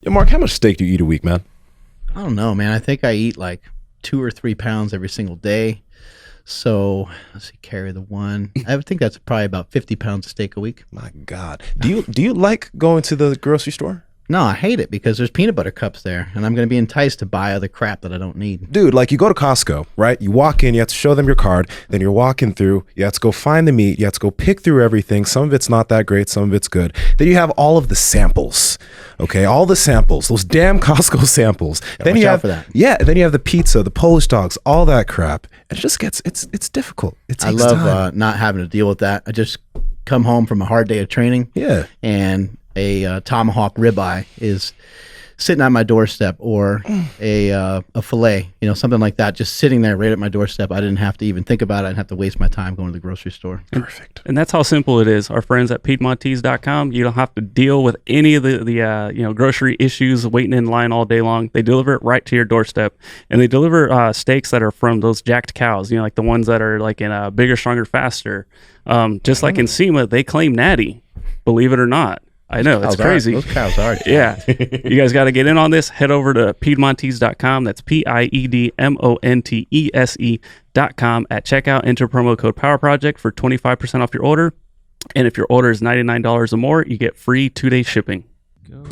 Hey, Mark, how much steak do you eat a week, man? I don't know, man. I think I eat like 2 or 3 pounds every single day. So let's see, carry the one. I think that's probably about 50 pounds of steak a week. My God. Do you like going to the grocery store? No, I hate it because there's peanut butter cups there, and I'm going to be enticed to buy other crap that I don't need. Dude, like you go to Costco, right? You walk in, you have to show them your card. Then you're walking through, you have to go find the meat. You have to go pick through everything. Some of it's not that great. Some of it's good. Then you have all of the samples, okay? All the samples, those damn Costco samples. Then you have for that. Yeah, then you have the pizza, the Polish dogs, all that crap. It just gets, it's difficult. It takes I love time. not having to deal with that. I just come home from a hard day of training. Yeah. And a tomahawk ribeye is sitting at my doorstep, or a filet, something like that, just sitting there right at my doorstep. I didn't have to even think about it. I didn't have to waste my time going to the grocery store. Perfect. And that's how simple it is. Our friends at Piedmontese.com, you don't have to deal with any of the grocery issues, waiting in line all day long. They deliver it right to your doorstep, and they deliver steaks that are from those jacked cows, like the ones that are like in Bigger, Stronger, Faster. Just like Nsima, they claim natty, believe it or not. I know, it's crazy. Those cows are. Yeah. You guys got to get in on this. Head over to Piedmontese.com. That's Piedmontese.com. At checkout, enter promo code Power Project for 25% off your order. And if your order is $99 or more, you get free 2-day shipping.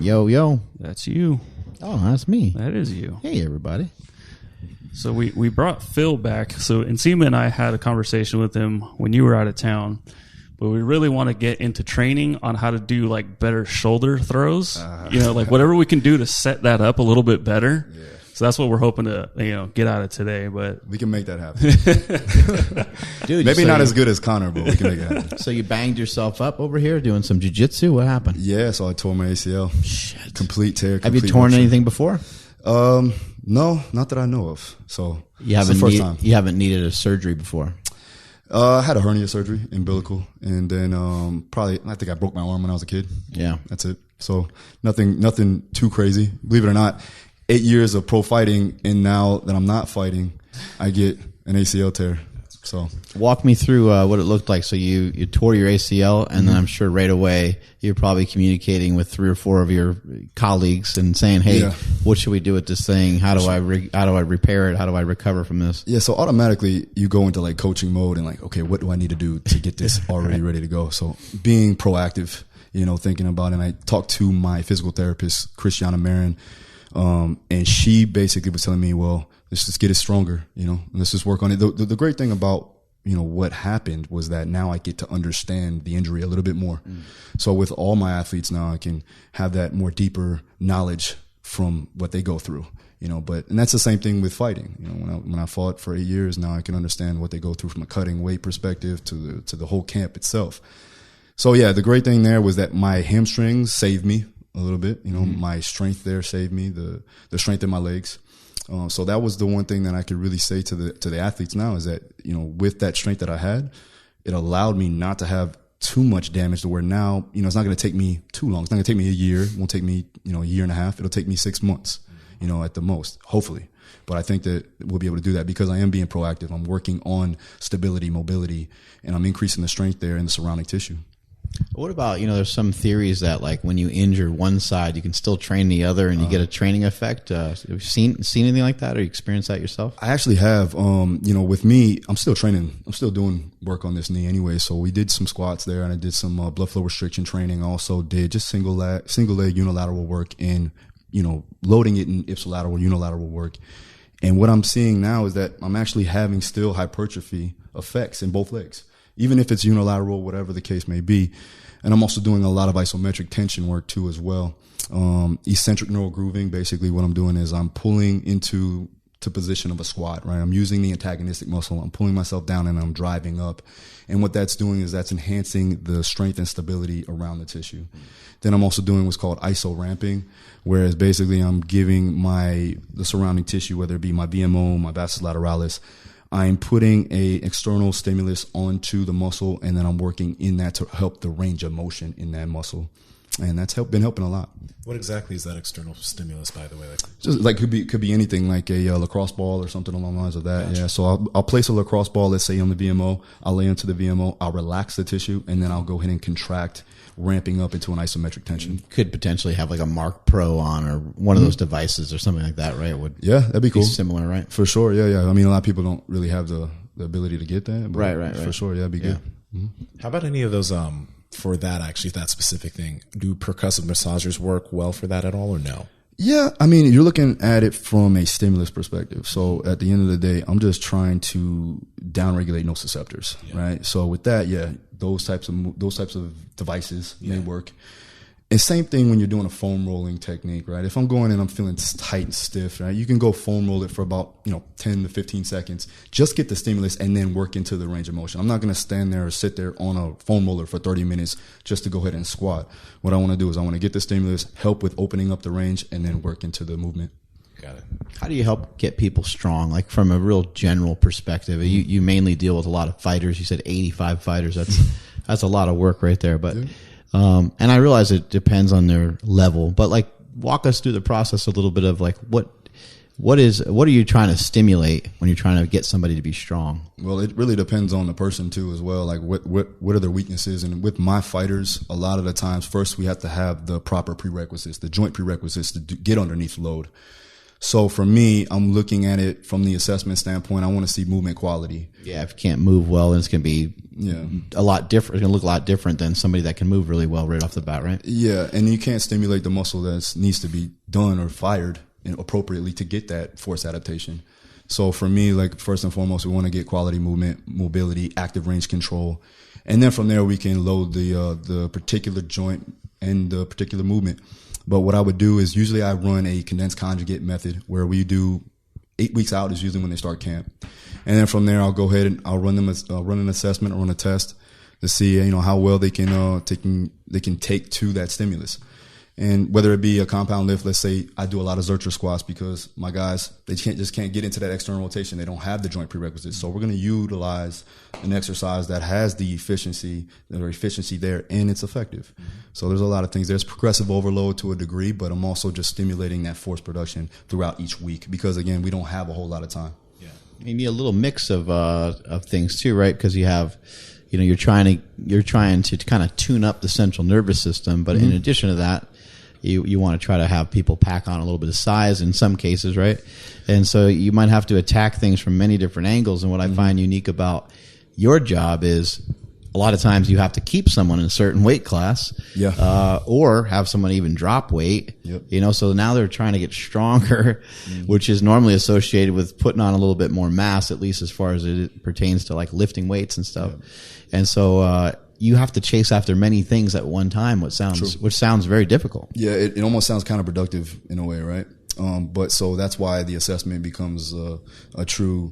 Yo. That's you. Oh, that's me. That is you. Hey, everybody. So we brought Phil back. So Nsima and I had a conversation with him when you were out of town. But we really want to get into training on how to do like better shoulder throws, like whatever we can do to set that up a little bit better. Yeah. So that's what we're hoping to, get out of today. But we can make that happen. Dude, maybe not as good as Connor, but we can make it happen. So you banged yourself up over here doing some jiu-jitsu? What happened? Yeah, so I tore my ACL. Shit. Complete tear. Have you torn anything before? No, not that I know of. So you haven't needed a surgery before? I had a hernia surgery, umbilical, and then I think I broke my arm when I was a kid. Yeah. That's it. So nothing too crazy. Believe it or not, 8 years of pro fighting, and now that I'm not fighting, I get an ACL tear. So walk me through what it looked like. So you tore your ACL, and then I'm sure right away you're probably communicating with 3 or 4 of your colleagues and saying, "Hey, what should we do with this thing? How do I repair it? How do I recover from this?" Yeah. So automatically you go into like coaching mode and like, okay, what do I need to do to get this already ready to go? So being proactive, thinking about it. And I talked to my physical therapist, Christiana Marin, and she basically was telling me, well, let's just get it stronger, and let's just work on it. The great thing about, what happened was that now I get to understand the injury a little bit more. So with all my athletes now, I can have that more deeper knowledge from what they go through, and that's the same thing with fighting. When I fought for 8 years, now I can understand what they go through from a cutting weight perspective to the whole camp itself. So yeah, the great thing there was that my hamstrings saved me a little bit. My strength there saved me, the strength in my legs. So that was the one thing that I could really say to the athletes now is that, with that strength that I had, it allowed me not to have too much damage to where now, it's not going to take me too long. It's not going to take me a year. It won't take me, a year and a half. It'll take me 6 months, at the most, hopefully. But I think that we'll be able to do that because I am being proactive. I'm working on stability, mobility, and I'm increasing the strength there in the surrounding tissue. What about, there's some theories that like when you injure one side, you can still train the other and you get a training effect. Have you seen anything like that or you experienced that yourself? I actually have. With me, I'm still training. I'm still doing work on this knee anyway. So we did some squats there and I did some blood flow restriction training. I also did just single leg unilateral work and, loading it in ipsilateral, unilateral work. And what I'm seeing now is that I'm actually having still hypertrophy effects in both legs, even if it's unilateral, whatever the case may be. And I'm also doing a lot of isometric tension work too as well. Eccentric neural grooving, basically what I'm doing is I'm pulling into position of a squat, right? I'm using the antagonistic muscle. I'm pulling myself down and I'm driving up. And what that's doing is that's enhancing the strength and stability around the tissue. Then I'm also doing what's called iso ramping, whereas basically I'm giving the surrounding tissue, whether it be my VMO, my vastus lateralis, I'm putting a external stimulus onto the muscle, and then I'm working in that to help the range of motion in that muscle. And that's been helping a lot. What exactly is that external stimulus, by the way? Like, just like could be anything, like a lacrosse ball or something along the lines of that. Gotcha. Yeah. So I'll place a lacrosse ball, let's say on the VMO. I'll lay into the VMO. I'll relax the tissue, and then I'll go ahead and contract, ramping up into an isometric tension. Could potentially have like a Mark Pro on or one of those devices or something like that, right? Yeah, that'd be cool. Similar, right? For sure. Yeah. I mean, a lot of people don't really have the ability to get that. But Right. For sure. Yeah, that'd be good. how about any of those, for that, actually, that specific thing? Do percussive massagers work well for that at all, or no? Yeah, I mean, you're looking at it from a stimulus perspective. So at the end of the day, I'm just trying to downregulate nociceptors, right? So with that, those types of devices may work. And same thing when you're doing a foam rolling technique, right? If I'm going and I'm feeling tight and stiff, right? You can go foam roll it for about 10 to 15 seconds. Just get the stimulus and then work into the range of motion. I'm not going to stand there or sit there on a foam roller for 30 minutes just to go ahead and squat. What I want to do is I want to get the stimulus, help with opening up the range, and then work into the movement. Got it. How do you help get people strong? Like from a real general perspective, you mainly deal with a lot of fighters. You said 85 fighters. That's a lot of work right there. But and I realize it depends on their level. But like, walk us through the process a little bit of like what are you trying to stimulate when you're trying to get somebody to be strong? Well, it really depends on the person too, as well. Like what are their weaknesses? And with my fighters, a lot of the times, first we have to have the proper prerequisites, the joint prerequisites to get underneath load. So for me, I'm looking at it from the assessment standpoint. I want to see movement quality. Yeah, if you can't move well, then it's going to be a lot different. It's going to look a lot different than somebody that can move really well right off the bat, right? Yeah, and you can't stimulate the muscle that needs to be done or fired appropriately to get that force adaptation. So for me, like first and foremost, we want to get quality movement, mobility, active range control. And then from there, we can load the particular joint and the particular movement. But what I would do is usually I run a condensed conjugate method where we do 8 weeks out is usually when they start camp. And then from there, I'll go ahead and I'll run them run an assessment or run a test to see, how well they can take to that stimulus. And whether it be a compound lift, let's say I do a lot of Zercher squats because my guys, they can't get into that external rotation. They don't have the joint prerequisites. So we're going to utilize an exercise that has the efficiency there, and it's effective. Mm-hmm. So there's a lot of things. There's progressive overload to a degree, but I'm also just stimulating that force production throughout each week because, again, we don't have a whole lot of time. Yeah. You need a little mix of things too, right? Because you have, you're trying to kind of tune up the central nervous system, but in addition to that, you want to try to have people pack on a little bit of size in some cases, right? And so you might have to attack things from many different angles. And what I find unique about your job is a lot of times you have to keep someone in a certain weight class, or have someone even drop weight. Yep. So now they're trying to get stronger, which is normally associated with putting on a little bit more mass, at least as far as it pertains to like lifting weights and stuff. Yep. And so, you have to chase after many things at one time, which sounds very difficult. Yeah, it almost sounds counterproductive in a way, right? But so that's why the assessment becomes a true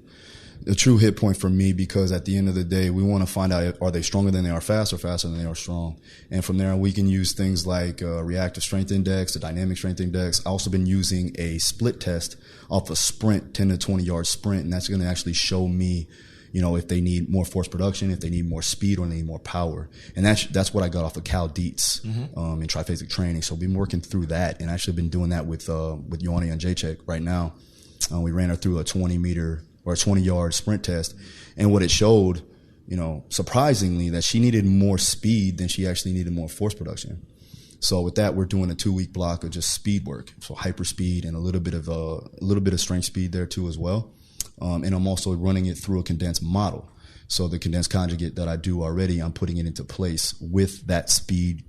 hit point for me, because at the end of the day, we want to find out, are they stronger than they are fast or faster than they are strong? And from there, we can use things like reactive strength index, the dynamic strength index. I've also been using a split test off a sprint, 10 to 20 yard sprint, and that's going to actually show me if they need more force production, if they need more speed, or they need more power. And that's what I got off of Cal Dietz in Triphasic training. So we've been working through that, and actually been doing that with Joanna Jedrzejczyk right now. We ran her through a 20-yard sprint test. And what it showed, surprisingly, that she needed more speed than she actually needed more force production. So with that, we're doing a 2-week block of just speed work. So hyper speed and a little bit of strength speed there too as well. And I'm also running it through a condensed model. So the condensed conjugate that I do already, I'm putting it into place with that speed,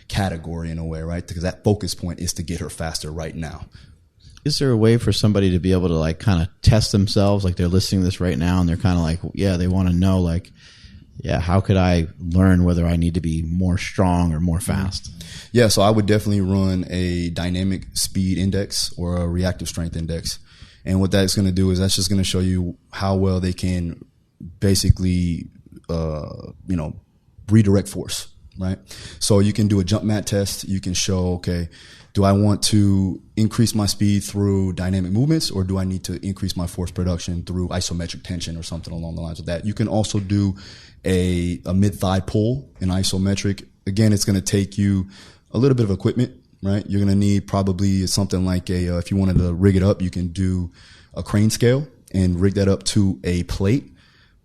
category in a way, right? Because that focus point is to get her faster right now. Is there a way for somebody to be able to like kind of test themselves? Like they're listening to this right now and they're kind of like, they want to know like, how could I learn whether I need to be more strong or more fast? Yeah, so I would definitely run a dynamic speed index or a reactive strength index. And what that's going to do is that's just going to show you how well they can basically, redirect force, right? So you can do a jump mat test. You can show, okay, do I want to increase my speed through dynamic movements, or do I need to increase my force production through isometric tension or something along the lines of that? You can also do a mid-thigh pull in isometric. Again, it's going to take you a little bit of equipment, right? You're going to need probably something like if you wanted to rig it up, you can do a crane scale and rig that up to a plate,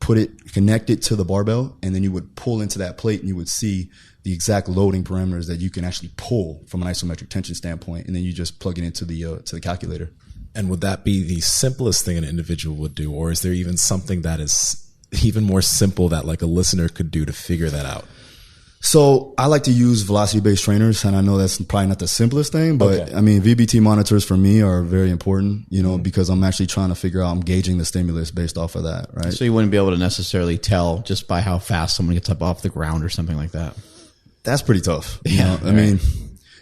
connect it to the barbell, and then you would pull into that plate and you would see the exact loading parameters that you can actually pull from an isometric tension standpoint. And then you just plug it into the calculator. And would that be the simplest thing an individual would do? Or is there even something that is even more simple that like a listener could do to figure that out? So I like to use velocity-based trainers, and I know that's probably not the simplest thing, but okay. I mean, VBT monitors for me are very important, because I'm actually trying to figure out, I'm gauging the stimulus based off of that, right? So you wouldn't be able to necessarily tell just by how fast someone gets up off the ground or something like that? That's pretty tough. I mean,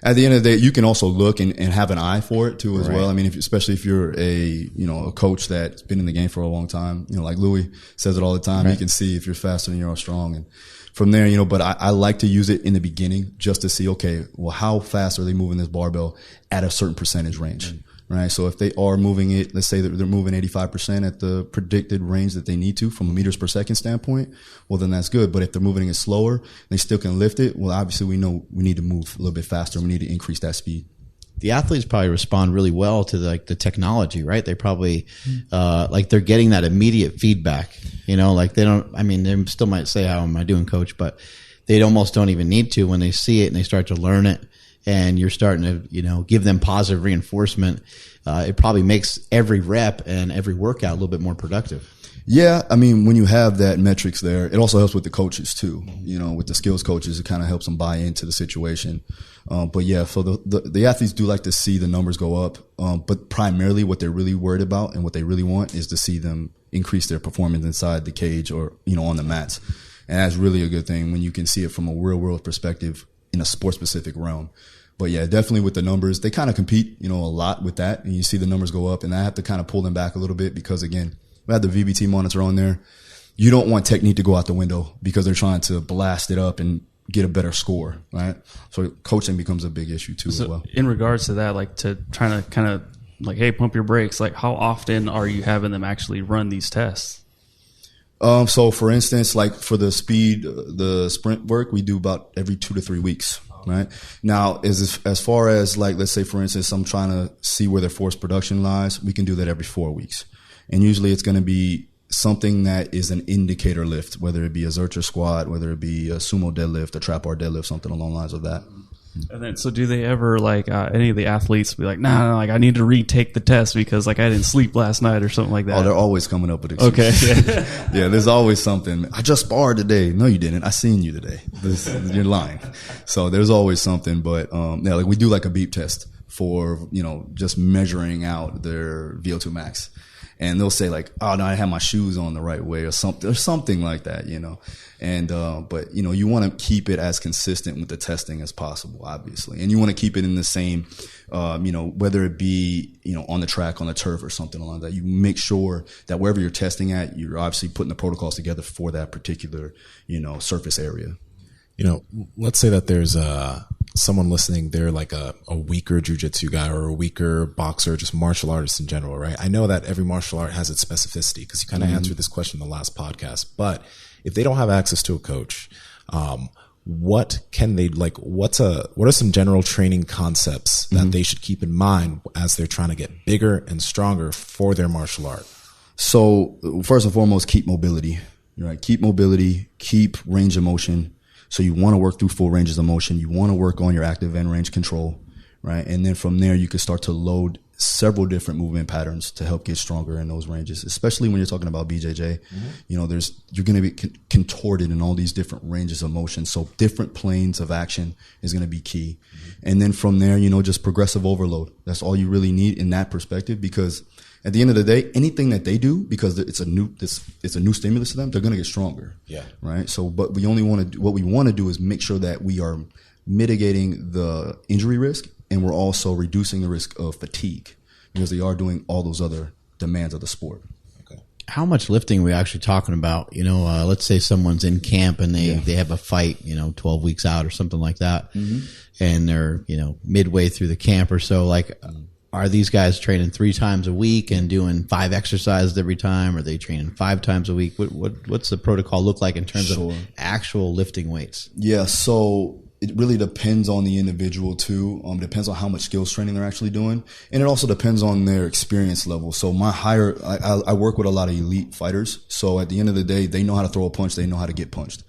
at the end of the day, you can also look and have an eye for it too as well. I mean, especially if you're a coach that's been in the game for a long time, like Louis says it all the time, you can see if you're faster than you're strong. And from there, but I like to use it in the beginning just to see, okay, well, how fast are they moving this barbell at a certain percentage range, right? So if they are moving it, let's say that they're moving 85% at the predicted range that they need to from a meters per second standpoint, well, then that's good. But if they're moving it slower, they still can lift it. Well, obviously we know we need to move a little bit faster. We need to increase that speed. The athletes probably respond really well to the technology, right? They probably, they're getting that immediate feedback, like they still might say, how am I doing, coach? But they almost don't even need to when they see it and they start to learn it and you're starting to, give them positive reinforcement. It probably makes every rep and every workout a little bit more productive. Yeah, I mean, when you have that metrics there, it also helps with the coaches too. With the skills coaches, it kind of helps them buy into the situation. But yeah, so the athletes do like to see the numbers go up. But primarily what they're really worried about and what they really want is to see them increase their performance inside the cage or, on the mats. And that's really a good thing when you can see it from a real world perspective in a sport specific realm. But yeah, definitely with the numbers, they kind of compete, a lot with that. And you see the numbers go up, and I have to kind of pull them back a little bit because, again, we have the VBT monitor on there. You don't want technique to go out the window because they're trying to blast it up and get a better score, right? So coaching becomes a big issue too as well. In regards to that, like to trying to kind of like, hey, pump your brakes, like how often are you having them actually run these tests? So for instance, like for the sprint work, we do about every 2 to 3 weeks. Right now, as far as like, let's say for instance, I'm trying to see where their force production lies. We can do that every 4 weeks, and usually it's going to be something that is an indicator lift, whether it be a Zercher squat, whether it be a sumo deadlift, a trap bar deadlift, something along the lines of that. And then, so do they ever like any of the athletes be like, nah, like I need to retake the test because like I didn't sleep last night or something like that? Oh, they're always coming up with excuses. Okay. Yeah, there's always something. I just sparred today. No, you didn't. I seen you today. You're lying. So there's always something. But yeah, like we do like a beep test for, just measuring out their VO2 max. And they'll say like, oh no, I had my shoes on the right way or something like that, And, but you want to keep it as consistent with the testing as possible, obviously. And you want to keep it in the same, whether it be, on the track, on the turf or something along that. You make sure that wherever you're testing at, you're obviously putting the protocols together for that particular, surface area. Let's say that there's someone listening, they're like a weaker jiu-jitsu guy or a weaker boxer, just martial artist in general, right? I know that every martial art has its specificity because you kind of answered this question in the last podcast. But if they don't have access to a coach, what can they like? What are some general training concepts that they should keep in mind as they're trying to get bigger and stronger for their martial art? So first and foremost, keep mobility. Right? Keep mobility. Keep range of motion. So you want to work through full ranges of motion. You want to work on your active end range control, right? And then from there, you can start to load several different movement patterns to help get stronger in those ranges, especially when you're talking about BJJ. You're going to be contorted in all these different ranges of motion. So different planes of action is going to be key. And then from there, just progressive overload. That's all you really need in that perspective, because at the end of the day, anything that they do, because it's a new stimulus to them, they're going to get stronger. Yeah. Right. So, but we only want to do, what we want to do is make sure that we are mitigating the injury risk, and we're also reducing the risk of fatigue, because they are doing all those other demands of the sport. Okay. How much lifting are we actually talking about? Let's say someone's in camp and they have a fight, 12 weeks out or something like that. And they're, midway through the camp or so, like, are these guys training 3 times a week and doing 5 exercises every time? Are they training 5 times a week? What's the protocol look like in terms of actual lifting weights? Yeah. So it really depends on the individual too. It depends on how much skills training they're actually doing. And it also depends on their experience level. So I work with a lot of elite fighters. So at the end of the day, they know how to throw a punch. They know how to get punched.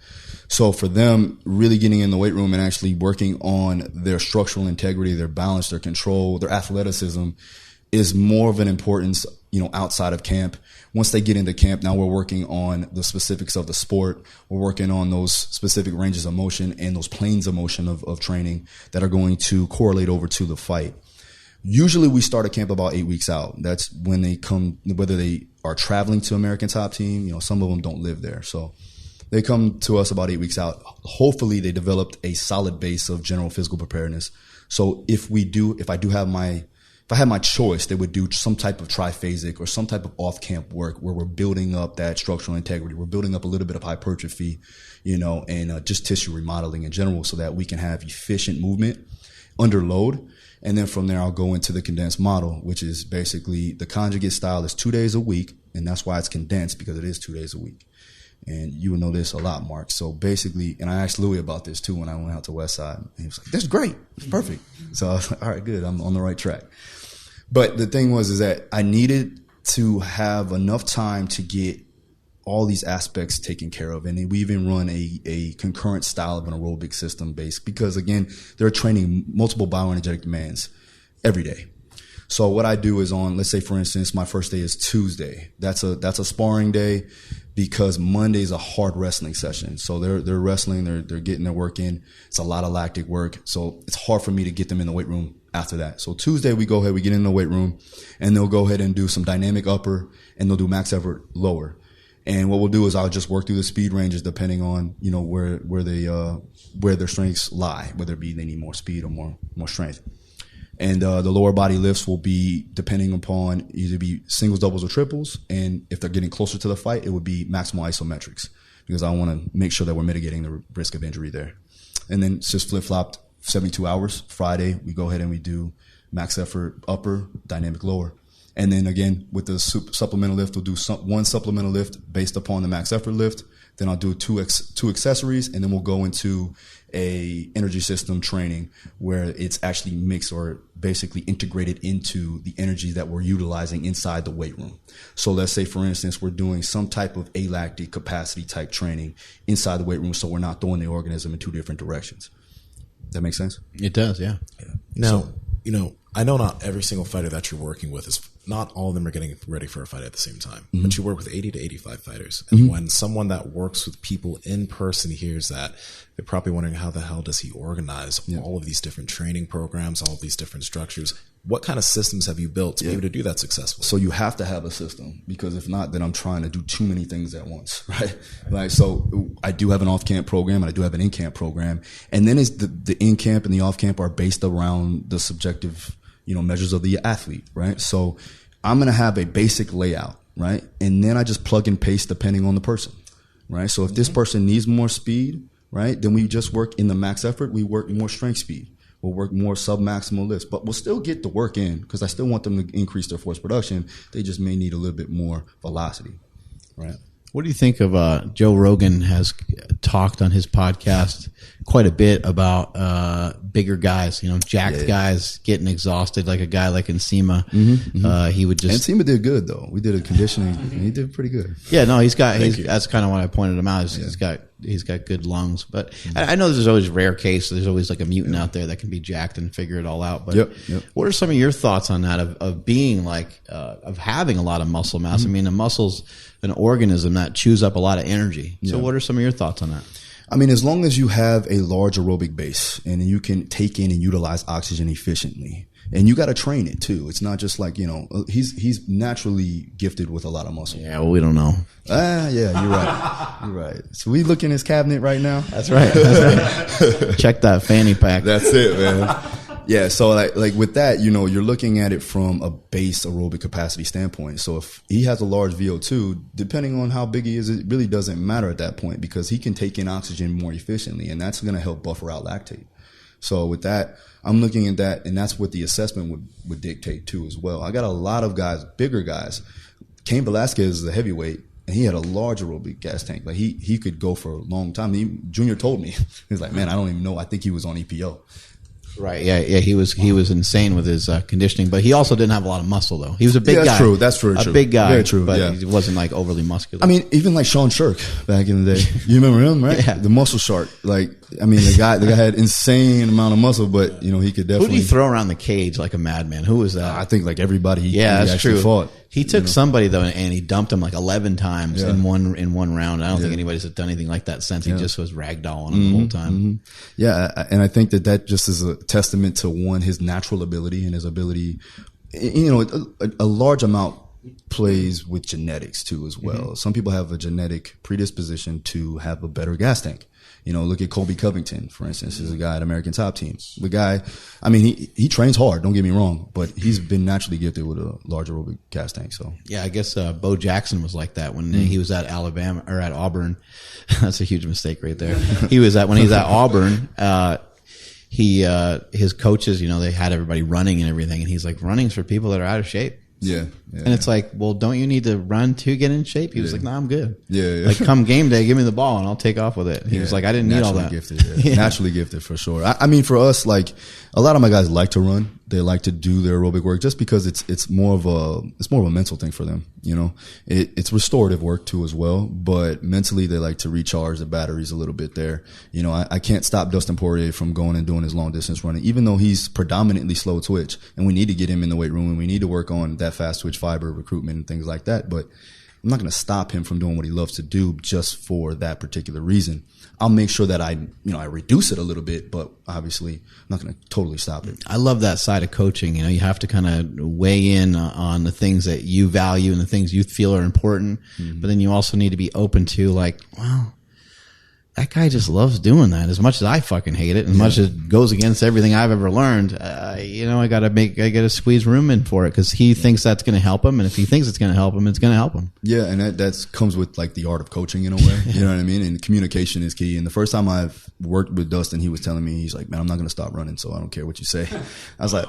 So for them, really getting in the weight room and actually working on their structural integrity, their balance, their control, their athleticism is more of an importance, outside of camp. Once they get into camp, now we're working on the specifics of the sport. We're working on those specific ranges of motion and those planes of motion of training that are going to correlate over to the fight. Usually we start a camp about 8 weeks out. That's when they come, whether they are traveling to American Top Team, some of them don't live there. So they come to us about 8 weeks out. Hopefully they developed a solid base of general physical preparedness. So if I had my choice, they would do some type of triphasic or some type of off-camp work where we're building up that structural integrity. We're building up a little bit of hypertrophy, and just tissue remodeling in general so that we can have efficient movement under load. And then from there, I'll go into the condensed model, which is basically the conjugate style is 2 days a week. And that's why it's condensed, because it is 2 days a week. And you will know this a lot, Mark. So basically, and I asked Louis about this too when I went out to Westside. And he was like, "That's great. It's perfect." So I was like, all right, good. I'm on the right track. But the thing is that I needed to have enough time to get all these aspects taken care of. And we even run a concurrent style of an aerobic system based, because again, they're training multiple bioenergetic demands every day. So what I do is let's say for instance, my first day is Tuesday. That's a sparring day, because Monday is a hard wrestling session. So they're wrestling, they're getting their work in. It's a lot of lactic work. So it's hard for me to get them in the weight room after that. So Tuesday we get in the weight room and they'll go ahead and do some dynamic upper and they'll do max effort lower. And what we'll do is I'll just work through the speed ranges depending on, where their strengths lie, whether it be they need more speed or more strength. And the lower body lifts will be depending upon either be singles, doubles, or triples. And if they're getting closer to the fight, it would be maximal isometrics, because I want to make sure that we're mitigating the risk of injury there. And then it's just flip-flopped 72 hours. Friday, we go ahead and we do max effort upper, dynamic lower. And then again, with the supplemental lift, we'll do one supplemental lift based upon the max effort lift. Then I'll do two accessories, and then we'll go into a energy system training where it's actually mixed or basically integrated into the energy that we're utilizing inside the weight room. So let's say, for instance, we're doing some type of alactic capacity type training inside the weight room, so we're not throwing the organism in two different directions. That makes sense? It does, yeah. Now, I know not every single fighter that you're working with is, not all of them are getting ready for a fight at the same time, but you work with 80 to 85 fighters. And when someone that works with people in person hears that, they're probably wondering, how the hell does he organize all of these different training programs, all of these different structures? What kind of systems have you built to be able to do that successfully? So you have to have a system, because if not, then I'm trying to do too many things at once, right? So I do have an off-camp program and I do have an in-camp program. And then the in-camp and the off-camp are based around the subjective measures of the athlete, right? So I'm going to have a basic layout, right? And then I just plug and paste depending on the person, right? So if this person needs more speed, right, then we just work in the max effort. We work more strength speed. We'll work more sub-maximal lifts, but we'll still get the work in, because I still want them to increase their force production. They just may need a little bit more velocity, right? What do you think of Joe Rogan has talked on his podcast quite a bit about bigger guys, jacked guys getting exhausted, like a guy like Nsima. He would just... Nsima did good, though. We did a conditioning, and he did pretty good. Yeah, no, that's kind of what I pointed him out. He's got good lungs. But I know there's always rare cases. There's always like a mutant out there that can be jacked and figure it all out. But what are some of your thoughts on that, of being of having a lot of muscle mass? I mean, the muscle's an organism that chews up a lot of energy. So what are some of your thoughts on that? I mean, as long as you have a large aerobic base and you can take in and utilize oxygen efficiently, and you got to train it too. It's not just like, he's naturally gifted with a lot of muscle. Yeah, well, we don't know. Yeah, you're right. You're right. So we look in his cabinet right now. That's right. Check that fanny pack. That's it, man. Yeah, so like with that, you're looking at it from a base aerobic capacity standpoint. So if he has a large VO2, depending on how big he is, it really doesn't matter at that point, because he can take in oxygen more efficiently, and that's going to help buffer out lactate. So with that, I'm looking at that, and that's what the assessment would dictate too as well. I got a lot of guys, bigger guys. Cain Velasquez is a heavyweight, and he had a large aerobic gas tank. Like he could go for a long time. Junior told me, he's like, man, I don't even know. I think he was on EPO. Right. Yeah. He was insane with his conditioning, but he also didn't have a lot of muscle though. He was a big guy. That's true. That's very true. A big guy. Very true. But he wasn't like overly muscular. I mean, even like Sean Shirk back in the day. You remember him, right? Yeah. The muscle shark. Like, I mean, the guy had insane amount of muscle, but he could definitely. Who did he throw around the cage like a madman? Who was that? I think like everybody. He that's actually true. Fought. He took somebody though, and he dumped him like 11 times in one round. I don't think anybody's done anything like that since. He just was ragdolling him the whole time. Mm-hmm. Yeah, and I think that just is a testament to his natural ability and his ability. A large amount plays with genetics too as well. Mm-hmm. Some people have a genetic predisposition to have a better gas tank. Look at Colby Covington, for instance, is a guy at American Top Team. The guy, I mean, he trains hard, don't get me wrong, but he's been naturally gifted with a large aerobic gas tank. So yeah, I guess Bo Jackson was like that when he was at Alabama or at Auburn. That's a huge mistake right there. When he was at Auburn, his coaches, they had everybody running and everything, and he's like, running's for people that are out of shape. Yeah. And it's like, well, don't you need to run to get in shape? He was like, no, I'm good. Yeah. Like, come game day, give me the ball and I'll take off with it. He was like, I didn't need all that. Gifted, Naturally gifted for sure. I mean, for us, like a lot of my guys like to run. They like to do their aerobic work just because it's more of a mental thing for them. It's restorative work too as well, but mentally they like to recharge the batteries a little bit there. I can't stop Dustin Poirier from going and doing his long distance running, even though he's predominantly slow twitch, and we need to get him in the weight room and we need to work on that fast twitch fiber recruitment and things like that. But I'm not going to stop him from doing what he loves to do just for that particular reason. I'll make sure that I reduce it a little bit, but obviously I'm not going to totally stop it. I love that side of coaching. You have to kind of weigh in on the things that you value and the things you feel are important. Mm-hmm. But then you also need to be open to like, wow, that guy just loves doing that as much as I fucking hate it, as much as it goes against everything I've ever learned. I gotta squeeze room in for it because he thinks that's going to help him. And if he thinks it's going to help him, it's going to help him. Yeah. And that comes with like the art of coaching in a way, you know what I mean? And communication is key. And the first time I've worked with Dustin, he was telling me, he's like, man, I'm not going to stop running. So I don't care what you say. I was like,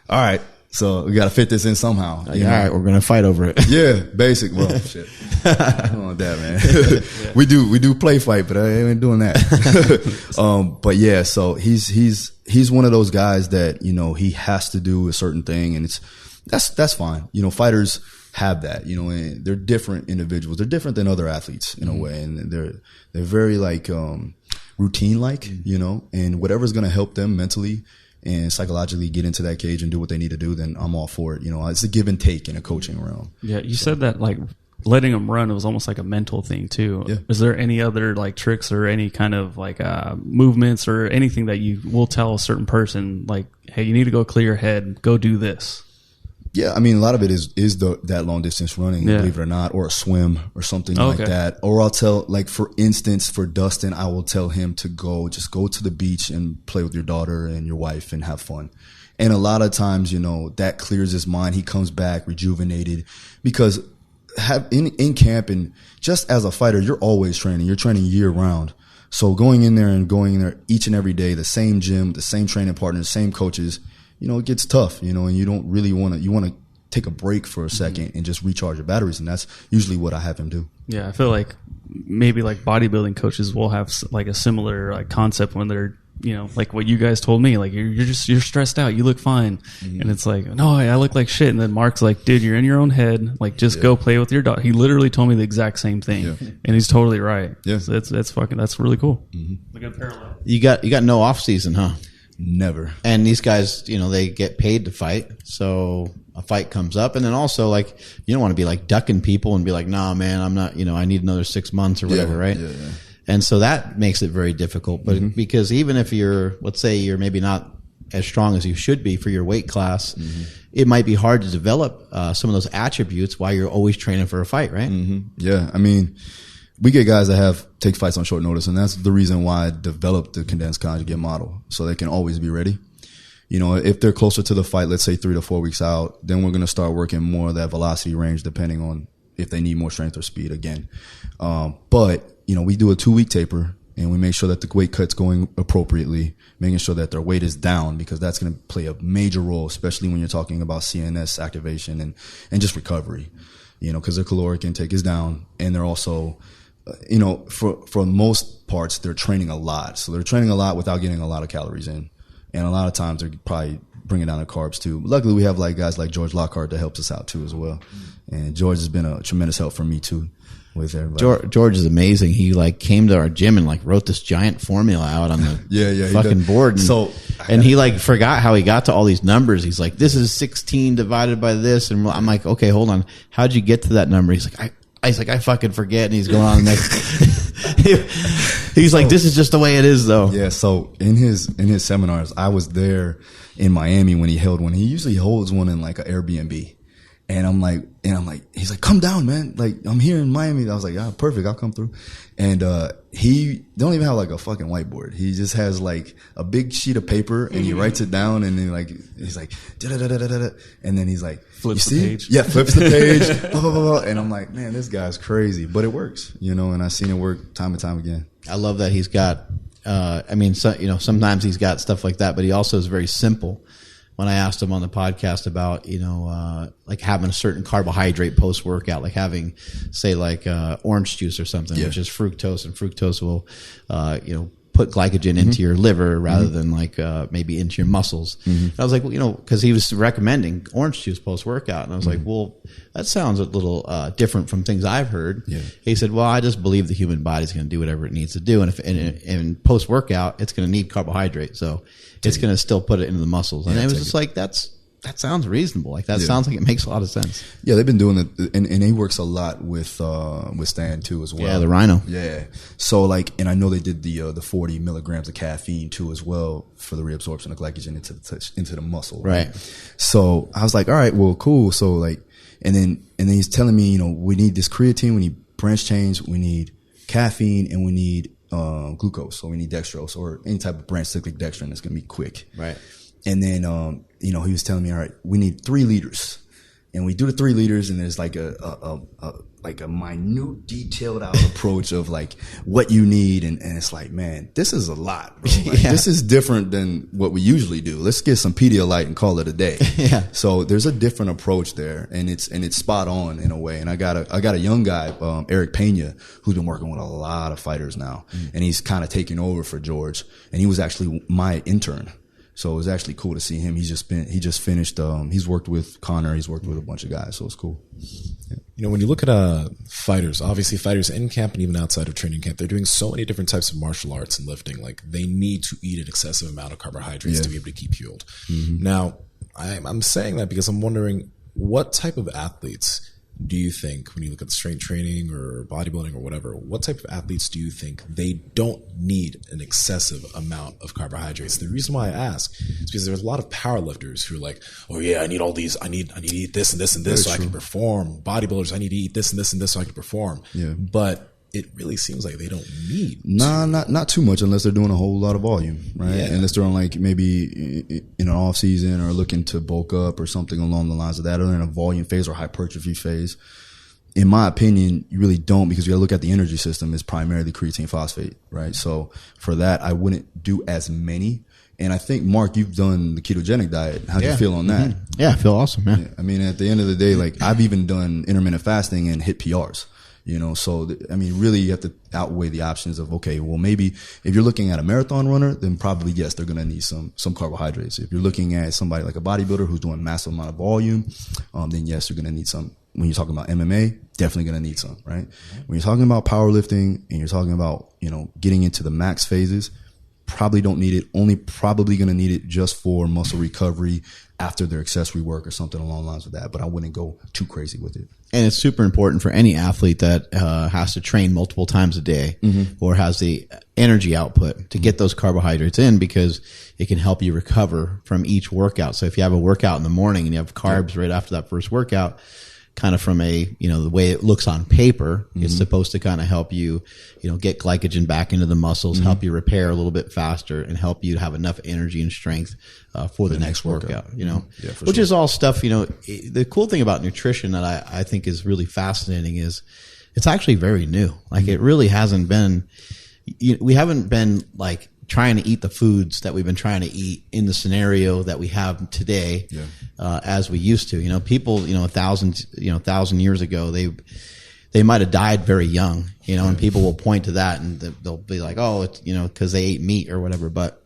all right. So we got to fit this in somehow. All right, we're going to fight over it. Yeah, basic. Well, shit. I don't want that, man. We do play fight, but I ain't doing that. But yeah, so he's one of those guys that, he has to do a certain thing, and that's fine. Fighters have that, and they're different individuals. They're different than other athletes in a way, and they're very like routine like, and whatever's going to help them mentally and psychologically get into that cage and do what they need to do, then I'm all for it. It's a give and take in a coaching realm. Yeah, you said that like letting them run, it was almost like a mental thing too. Yeah. Is there any other like tricks or any kind of like movements or anything that you will tell a certain person like, hey, you need to go clear your head, go do this? Yeah, I mean, a lot of it is that long distance running, believe it or not, or a swim or something like that. Or I'll tell, like, for instance, for Dustin, I will tell him to go to the beach and play with your daughter and your wife and have fun. And a lot of times, that clears his mind. He comes back rejuvenated because in camp and just as a fighter, you're always training. You're training year round. So going in there each and every day, the same gym, the same training partners, same coaches, it gets tough, and you don't really want to take a break for a second and just recharge your batteries. And that's usually what I have him do. Yeah. I feel like maybe like bodybuilding coaches will have like a similar like concept when they're, like what you guys told me, like you're stressed out, you look fine. Mm-hmm. And it's like, no, I look like shit. And then Mark's like, dude, you're in your own head. Like just go play with your daughter. He literally told me the exact same thing and he's totally right. Yeah. So that's really cool. Mm-hmm. A good parallel. You got no off season, huh? Never. And these guys, they get paid to fight. So a fight comes up. And then also, like, you don't want to be like ducking people and be like, nah, man, I'm not, I need another 6 months or whatever, right? Yeah. And so that makes it very difficult. But because even if let's say you're maybe not as strong as you should be for your weight class, it might be hard to develop some of those attributes while you're always training for a fight, right? Mm-hmm. Yeah. I mean, we get guys that take fights on short notice, and that's the reason why I developed the condensed conjugate model, so they can always be ready. If they're closer to the fight, let's say 3 to 4 weeks out, then we're going to start working more of that velocity range depending on if they need more strength or speed again. But, we do a 2-week taper, and we make sure that the weight cut's going appropriately, making sure that their weight is down, because that's going to play a major role, especially when you're talking about CNS activation and just recovery. because their caloric intake is down, and they're also, for most parts, they're training a lot. So they're training a lot without getting a lot of calories in. And a lot of times they're probably bringing down their carbs too. But luckily, we have like guys like George Lockhart that helps us out too as well. And George has been a tremendous help for me too with everybody. George is amazing. He like came to our gym and like wrote this giant formula out on the fucking board. And he like forgot how he got to all these numbers. He's like, this is 16 divided by this. And I'm like, okay, hold on. How'd you get to that number? He's like, I fucking forget. And he's going on the next. He's like, this is just the way it is though. Yeah. So in his seminars, I was there in Miami when he held one. He usually holds one in like an Airbnb. And I'm like, he's like, come down, man. Like, I'm here in Miami. I was like, yeah, perfect. I'll come through. And, he don't even have like a fucking whiteboard. He just has like a big sheet of paper and he writes it down and then like, he's like, da-da-da-da-da-da. And then he's like, flips the page. Yeah, flips the page. Blah, blah, blah, blah. And I'm like, man, this guy's crazy, but it works, and I've seen it work time and time again. I love that he's got, sometimes he's got stuff like that, but he also is very simple. When I asked him on the podcast about, like having a certain carbohydrate post workout, like having, say, like orange juice or something, which is fructose, and fructose will, put glycogen into your liver rather than like maybe into your muscles. And I was like, well, because he was recommending orange juice post workout, and I was like, well, that sounds a little different from things I've heard. Yeah. He said, well, I just believe the human body's going to do whatever it needs to do, and if post workout, it's going to need carbohydrate, so it's going to still put it into the muscles. And it was just like that sounds reasonable. Like that sounds like it makes a lot of sense. Yeah, they've been doing it, and he works a lot with Stan too as well. Yeah, the Rhino. Yeah. So like, and I know they did the 40 milligrams of caffeine too as well for the reabsorption of glycogen into the muscle. Right. So I was like, all right, well, cool. So like, and then he's telling me, we need this creatine, we need branch chains, we need caffeine, and we need glucose. So we need dextrose or any type of branch cyclic dextrin that's going to be quick. Right. And then, he was telling me, all right, we need 3 liters, and we do the 3 liters, and there's like a minute, detailed out approach of like what you need, and it's like, man, this is a lot, bro. Like, this is different than what we usually do. Let's get some Pedialyte and call it a day. So there's a different approach there, and it's spot on in a way. And I got a young guy, Eric Pena, who's been working with a lot of fighters now, and he's kind of taking over for George, and he was actually my intern. So it was actually cool to see him. He just finished, he's worked with Connor, he's worked with a bunch of guys, so it's cool. Yeah. When you look at fighters, obviously fighters in camp and even outside of training camp, they're doing so many different types of martial arts and lifting. Like they need to eat an excessive amount of carbohydrates to be able to keep fueled. Now, I'm saying that because I'm wondering what type of athletes do you think, when you look at strength training or bodybuilding or whatever, what type of athletes do you think they don't need an excessive amount of carbohydrates? The reason why I ask is because there's a lot of powerlifters who are like, oh yeah, I need all these, I need to eat this and this and this so I can perform. Bodybuilders, I need to eat this and this and this so I can perform. Yeah. But it really seems like they don't need not too much unless they're doing a whole lot of volume, right? Yeah. Unless they're on like maybe in an off season or looking to bulk up or something along the lines of that, or in a volume phase or hypertrophy phase. In my opinion, you really don't, because you gotta look at the energy system is primarily creatine phosphate, right? So for that, I wouldn't do as many. And I think, Mark, you've done the ketogenic diet. How do you feel on that? Yeah, I feel awesome, man. Yeah. I mean, at the end of the day, like I've even done intermittent fasting and hit PRs. So, really you have to outweigh the options of, okay, well, maybe if you're looking at a marathon runner, then probably, yes, they're going to need some carbohydrates. If you're looking at somebody like a bodybuilder who's doing massive amount of volume, then yes, you're going to need some. When you're talking about MMA, definitely going to need some, right? When you're talking about powerlifting and you're talking about, getting into the max phases, probably don't need it. Only probably going to need it just for muscle recovery after their accessory work or something along the lines of that. But I wouldn't go too crazy with it. And it's super important for any athlete that has to train multiple times a day or has the energy output to get those carbohydrates in, because it can help you recover from each workout. So if you have a workout in the morning and you have carbs right after that first workout, kind of from the way it looks on paper, it's supposed to kind of help you, get glycogen back into the muscles, help you repair a little bit faster, and help you have enough energy and strength for the next workout, which is all stuff, the cool thing about nutrition that I think is really fascinating is it's actually very new. Like it really hasn't been, we haven't been like trying to eat the foods that we've been trying to eat in the scenario that we have today, as we used to. You know, people, 1,000 years ago, they might have died very young, and people will point to that and they'll be like, oh, it's, because they ate meat or whatever, but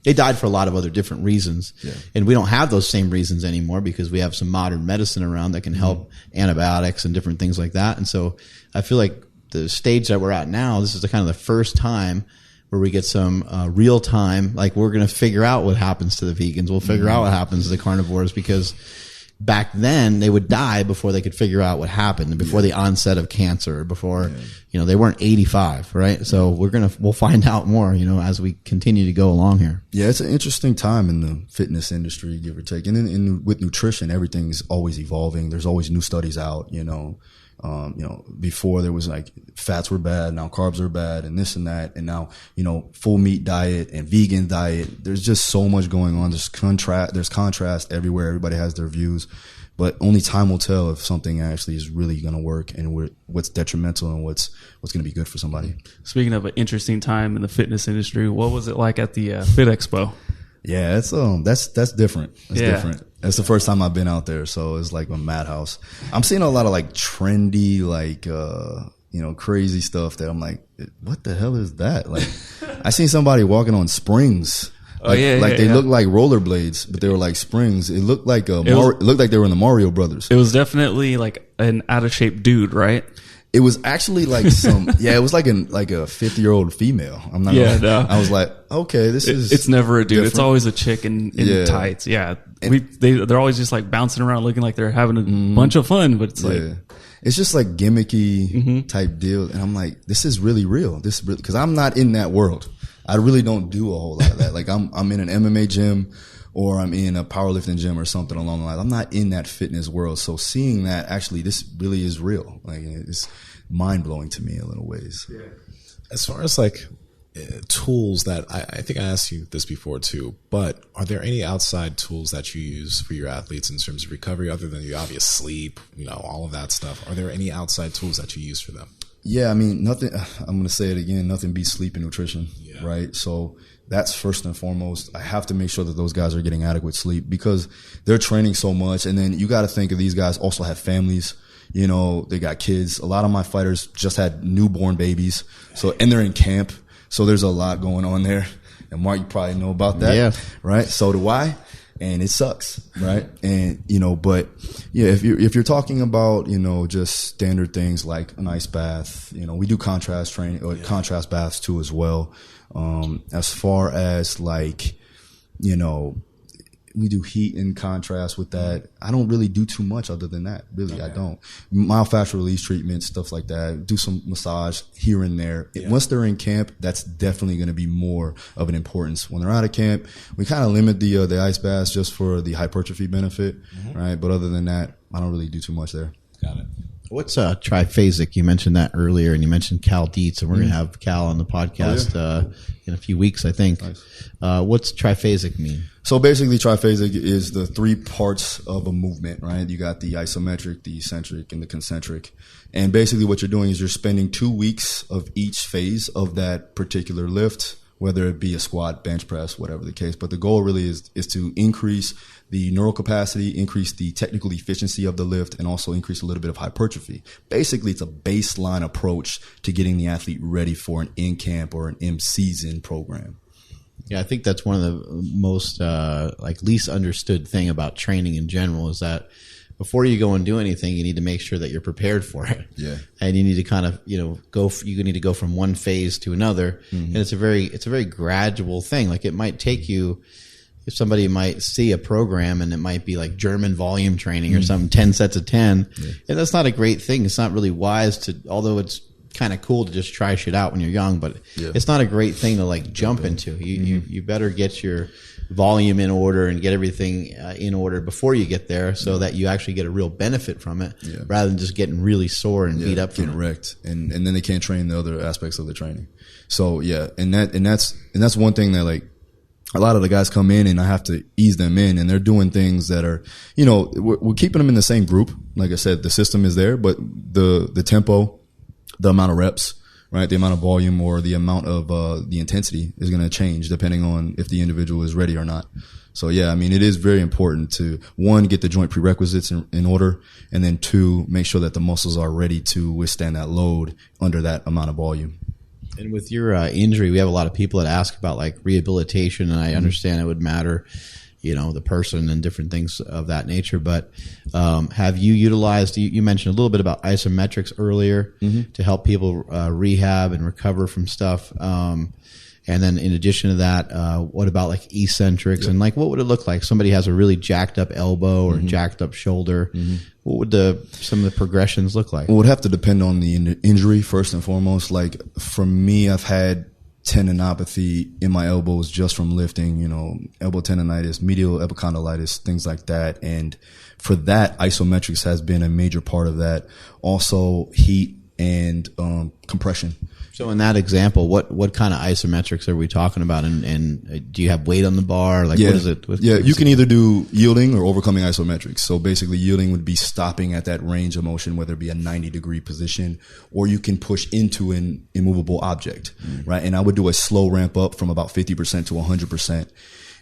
they died for a lot of other different reasons. Yeah. And we don't have those same reasons anymore because we have some modern medicine around that can help, antibiotics and different things like that. And so I feel like the stage that we're at now, this is the kind of the first time where we get some real time, like we're going to figure out what happens to the vegans. We'll figure out what happens to the carnivores, because back then they would die before they could figure out what happened, before the onset of cancer, before, they weren't 85, right? So we'll find out more, as we continue to go along here. Yeah, it's an interesting time in the fitness industry, give or take. And then with nutrition, everything's always evolving. There's always new studies out, before there was like fats were bad, now carbs are bad, and this and that, and now full meat diet and vegan diet. There's just so much going on. There's contrast everywhere. Everybody has their views, but only time will tell if something actually is really going to work and what's detrimental and what's going to be good for somebody. Speaking of an interesting time in the fitness industry, what was it like at the Fit Expo? Yeah, it's that's different. It's different. It's the first time I've been out there, so it's like a madhouse. I'm seeing a lot of like trendy, like crazy stuff that I'm like, what the hell is that? Like, I seen somebody walking on springs. They look like rollerblades, but they were like springs. It looked like it looked like they were in the Mario Brothers. It was definitely like an out of shape dude, right? It was actually like it was like a 50-year-old female. I'm not I was like, okay, it's never a dude. Different. It's always a chick in tights. Yeah. They're always just like bouncing around looking like they're having a bunch of fun, but it's it's just like gimmicky type deal. And I'm like, this is really real. Cause I'm not in that world. I really don't do a whole lot of that. Like I'm in an MMA gym, or I'm in a powerlifting gym or something along the lines. I'm not in that fitness world. So seeing that, actually, this really is real. Like, it's mind blowing to me in little ways. Yeah. As far as like tools that I think I asked you this before too, but are there any outside tools that you use for your athletes in terms of recovery other than the obvious sleep, all of that stuff? Are there any outside tools that you use for them? Yeah, I mean, nothing, I'm going to say it again, nothing beats sleep and nutrition, right? So that's first and foremost. I have to make sure that those guys are getting adequate sleep because they're training so much. And then you got to think of these guys also have families. They got kids. A lot of my fighters just had newborn babies. And they're in camp. So there's a lot going on there. And Mark, you probably know about that, right? So do I. And it sucks, right? And, but yeah, if you're talking about, just standard things like an ice bath, we do contrast training or contrast baths too as well. As far as like, we do heat and contrast with that. I don't really do too much other than that. Really, okay. I don't. Mild fascial release treatment, stuff like that. Do some massage here and there. Yeah. Once they're in camp, that's definitely going to be more of an importance. When they're out of camp, we kind of limit the ice baths just for the hypertrophy benefit, right? But other than that, I don't really do too much there. Got it. What's Triphasic? You mentioned that earlier, and you mentioned Cal Dietz, and we're going to have Cal on the podcast in a few weeks, I think. Nice. What's Triphasic mean? So basically, Triphasic is the 3 parts of a movement, right? You got the isometric, the eccentric, and the concentric. And basically what you're doing is you're spending 2 weeks of each phase of that particular lift, whether it be a squat, bench press, whatever the case. But the goal really is to increase the neural capacity, increase the technical efficiency of the lift, and also increase a little bit of hypertrophy. Basically, it's a baseline approach to getting the athlete ready for an in-camp or an in-season program. Yeah, I think that's one of the most least understood thing about training in general is that before you go and do anything, you need to make sure that you're prepared for it. Yeah, and you need to kind of you need to go from one phase to another, and it's a very gradual thing. Like it might take you. If somebody might see a program and it might be like German volume training or something, 10 sets of 10, and that's not a great thing. It's not really wise to, although it's kind of cool to just try shit out when you're young, but it's not a great thing to like jump into. You better get your volume in order and get everything in order before you get there so that you actually get a real benefit from it rather than just getting really sore and beat up from getting wrecked. And then they can't train the other aspects of the training. So and that's one thing that like, a lot of the guys come in and I have to ease them in and they're doing things that are, we're keeping them in the same group. Like I said, the system is there, but the tempo, the amount of reps, right? The amount of volume or the amount of the intensity is going to change depending on if the individual is ready or not. So yeah, I mean, it is very important to, one, get the joint prerequisites in order, and then two, make sure that the muscles are ready to withstand that load under that amount of volume. And with your injury, we have a lot of people that ask about like rehabilitation, and I understand it would matter, you know, the person and different things of that nature. But have you utilized, you mentioned a little bit about isometrics earlier to help people rehab and recover from stuff. And then in addition to that, what about like eccentrics and like what would it look like? Somebody has a really jacked up elbow or jacked up shoulder. What would some of the progressions look like? Well, it would have to depend on the injury first and foremost. Like for me, I've had tendinopathy in my elbows just from lifting, you know, elbow tendonitis, medial epicondylitis, things like that. And for that, isometrics has been a major part of that. Also heat and compression. So in that example, what kind of isometrics are we talking about? And do you have weight on the bar? Like, what is it? You can either do yielding or overcoming isometrics. So basically yielding would be stopping at that range of motion, whether it be a 90-degree position, or you can push into an immovable object, right? And I would do a slow ramp up from about 50% to 100%.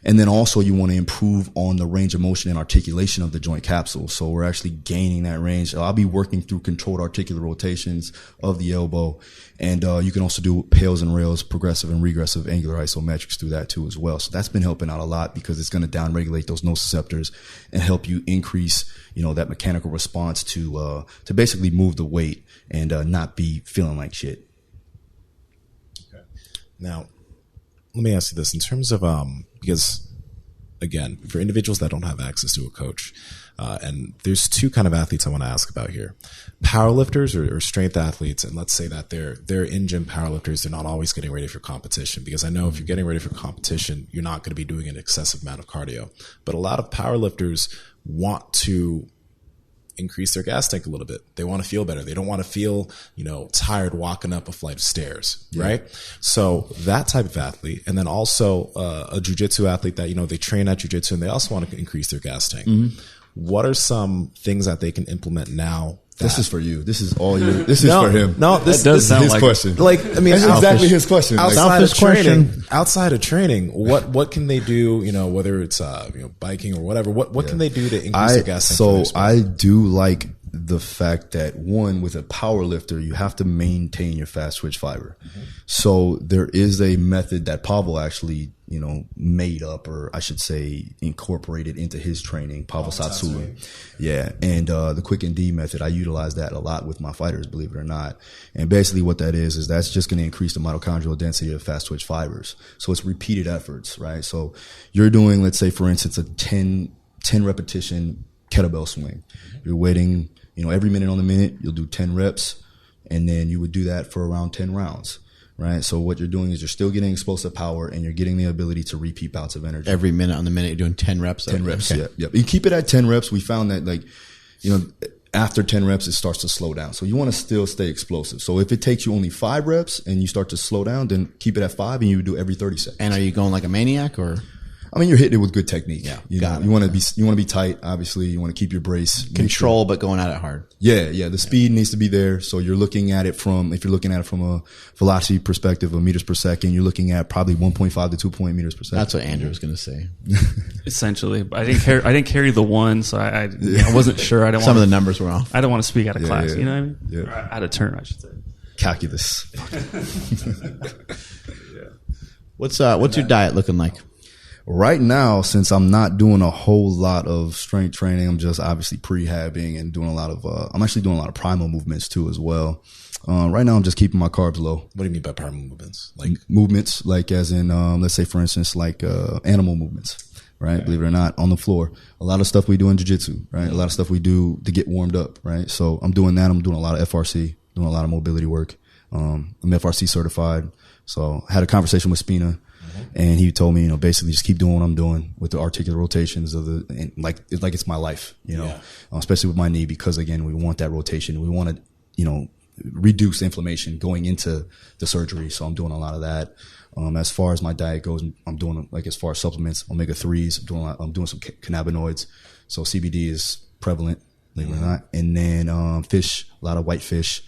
And then also you want to improve on the range of motion and articulation of the joint capsule. So we're actually gaining that range. So I'll be working through controlled articular rotations of the elbow. And you can also do pails and rails, progressive and regressive angular isometrics through that too as well. So that's been helping out a lot because it's going to downregulate those nociceptors and help you increase, you know, that mechanical response to basically move the weight and not be feeling like shit. Okay. Now, let me ask you this in terms of, because again, for individuals that don't have access to a coach, and there's two kind of athletes I want to ask about here. Powerlifters or strength athletes, and let's say that they're in-gym powerlifters, they're not always getting ready for competition, because I know if you're getting ready for competition, you're not going to be doing an excessive amount of cardio. But a lot of powerlifters want to increase their gas tank a little bit. They want to feel better. They don't want to feel, you know, tired walking up a flight of stairs, right? So that type of athlete, and then also a jiu-jitsu athlete that, you know, they train at jiu-jitsu and they also want to increase their gas tank. What are some things that they can implement now? This is for you. This is all you. This is for him. No, this is sound his like question. Like, I mean, that's exactly his question. Outside of training, what can they do? You know, whether it's you know, biking or whatever. What can they do to increase their gas tank? So I do like the fact that, one, with a power lifter, you have to maintain your fast twitch fiber. So there is a method that Pavel actually, you know, made up, or I should say incorporated into his training, Pavel Satsula. Yeah. And the quick and D method, I utilize that a lot with my fighters, believe it or not. And basically what that is that's just going to increase the mitochondrial density of fast twitch fibers. So it's repeated efforts, right? So you're doing, let's say, for instance, a 10 repetition kettlebell swing. You're waiting, you know, every minute on the minute, you'll do 10 reps, and then you would do that for around 10 rounds. Right. So what you're doing is you're still getting explosive power and you're getting the ability to repeat bouts of energy. Every minute on the minute, you're doing 10 reps. 10 reps. Okay. Yeah. You keep it at 10 reps. We found that, like, you know, after 10 reps, it starts to slow down. So you want to still stay explosive. So if it takes you only 5 reps and you start to slow down, then keep it at 5 and you do every 30 seconds. And are you going like a maniac or? I mean, you're hitting it with good technique. Yeah, you want to be tight. Obviously, you want to keep your brace, control, but going at it hard. Yeah. The speed needs to be there. So you're looking at it from a velocity perspective, of meters per second, you're looking at probably 1.5 to 2 meters per second. That's what Andrew was going to say. Essentially, I didn't carry the one, so I wasn't sure. Some of the numbers were off. I don't want to speak out of class. Yeah. You know what I mean? Yeah. Or out of turn, I should say. Calculus. What's your diet looking like? Right now, since I'm not doing a whole lot of strength training, I'm just obviously prehabbing and doing a lot of, I'm actually doing a lot of primal movements too as well. Right now I'm just keeping my carbs low. What do you mean by primal movements? Like movements, like as in, let's say for instance, like, animal movements, right? Okay. Believe it or not, on the floor. A lot of stuff we do in jiu-jitsu, right? A lot of stuff we do to get warmed up, right? So I'm doing that. I'm doing a lot of FRC, doing a lot of mobility work. I'm FRC certified. So I had a conversation with Spina. And he told me, you know, basically just keep doing what I'm doing with the articular rotations and like it's my life, you know, especially with my knee, because again, we want that rotation. We want to, you know, reduce inflammation going into the surgery. So I'm doing a lot of that. As far as my diet goes, I'm doing, like, as far as supplements, omega-3s, I'm doing some cannabinoids. So CBD is prevalent, believe it or not. And then, fish, a lot of white fish.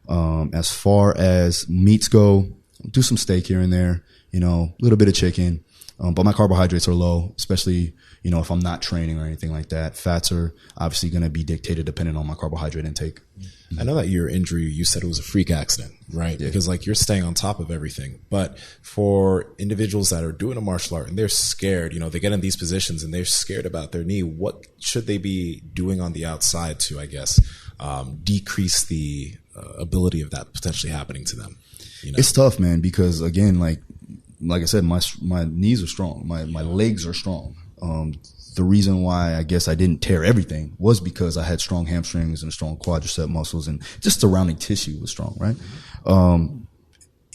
As far as meats go, do some steak here and there, you know, a little bit of chicken. But my carbohydrates are low, especially, you know, if I'm not training or anything like that. Fats are obviously going to be dictated depending on my carbohydrate intake. I know that your injury, you said it was a freak accident, right? Yeah. Because like you're staying on top of everything. But for individuals that are doing a martial art and they're scared, you know, they get in these positions and they're scared about their knee, what should they be doing on the outside to, I guess, decrease the ability of that potentially happening to them? You know? It's tough, man, because again, like I said, my knees are strong. My legs are strong. The reason why I guess I didn't tear everything was because I had strong hamstrings and strong quadricep muscles, and just surrounding tissue was strong, right?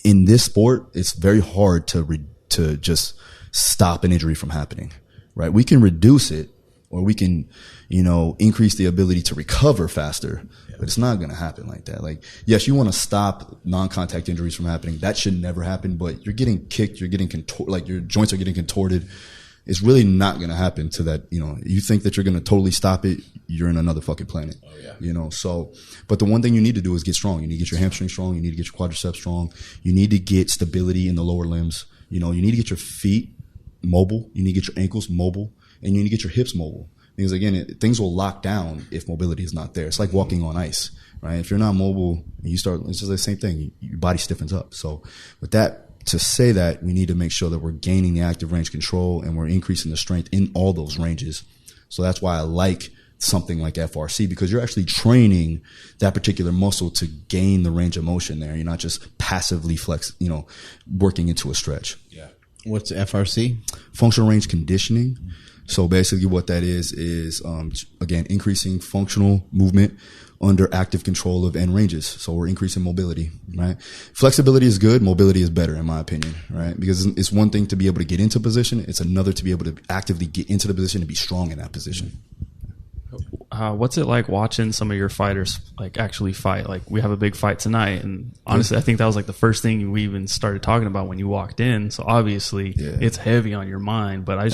In this sport, it's very hard to just stop an injury from happening, right? We can reduce it, or we can, you know, increase the ability to recover faster, but it's not going to happen like that. Like, yes, you want to stop non-contact injuries from happening. That should never happen, but you're getting kicked, you're getting contorted, like your joints are getting contorted. It's really not going to happen to that. You know, you think that you're going to totally stop it, you're in another fucking planet. Oh, yeah. You know, so, but the one thing you need to do is get strong. You need to get your hamstring strong. You need to get your quadriceps strong. You need to get stability in the lower limbs. You know, you need to get your feet mobile. You need to get your ankles mobile, and you need to get your hips mobile. Because again, things will lock down if mobility is not there. It's like walking on ice, right? If you're not mobile, you start, it's just the same thing. Your body stiffens up. So with that, to say that, we need to make sure that we're gaining the active range control and we're increasing the strength in all those ranges. So that's why I like something like FRC, because you're actually training that particular muscle to gain the range of motion there. You're not just passively working into a stretch. Yeah. What's FRC? Functional range conditioning. So basically what that is again, increasing functional movement under active control of end ranges. So we're increasing mobility, right? Flexibility is good. Mobility is better, in my opinion, right? Because it's one thing to be able to get into position. It's another to be able to actively get into the position and be strong in that position. What's it like watching some of your fighters like actually fight? Like, we have a big fight tonight, and honestly, I think that was like the first thing we even started talking about when you walked in. So obviously, it's heavy on your mind. But I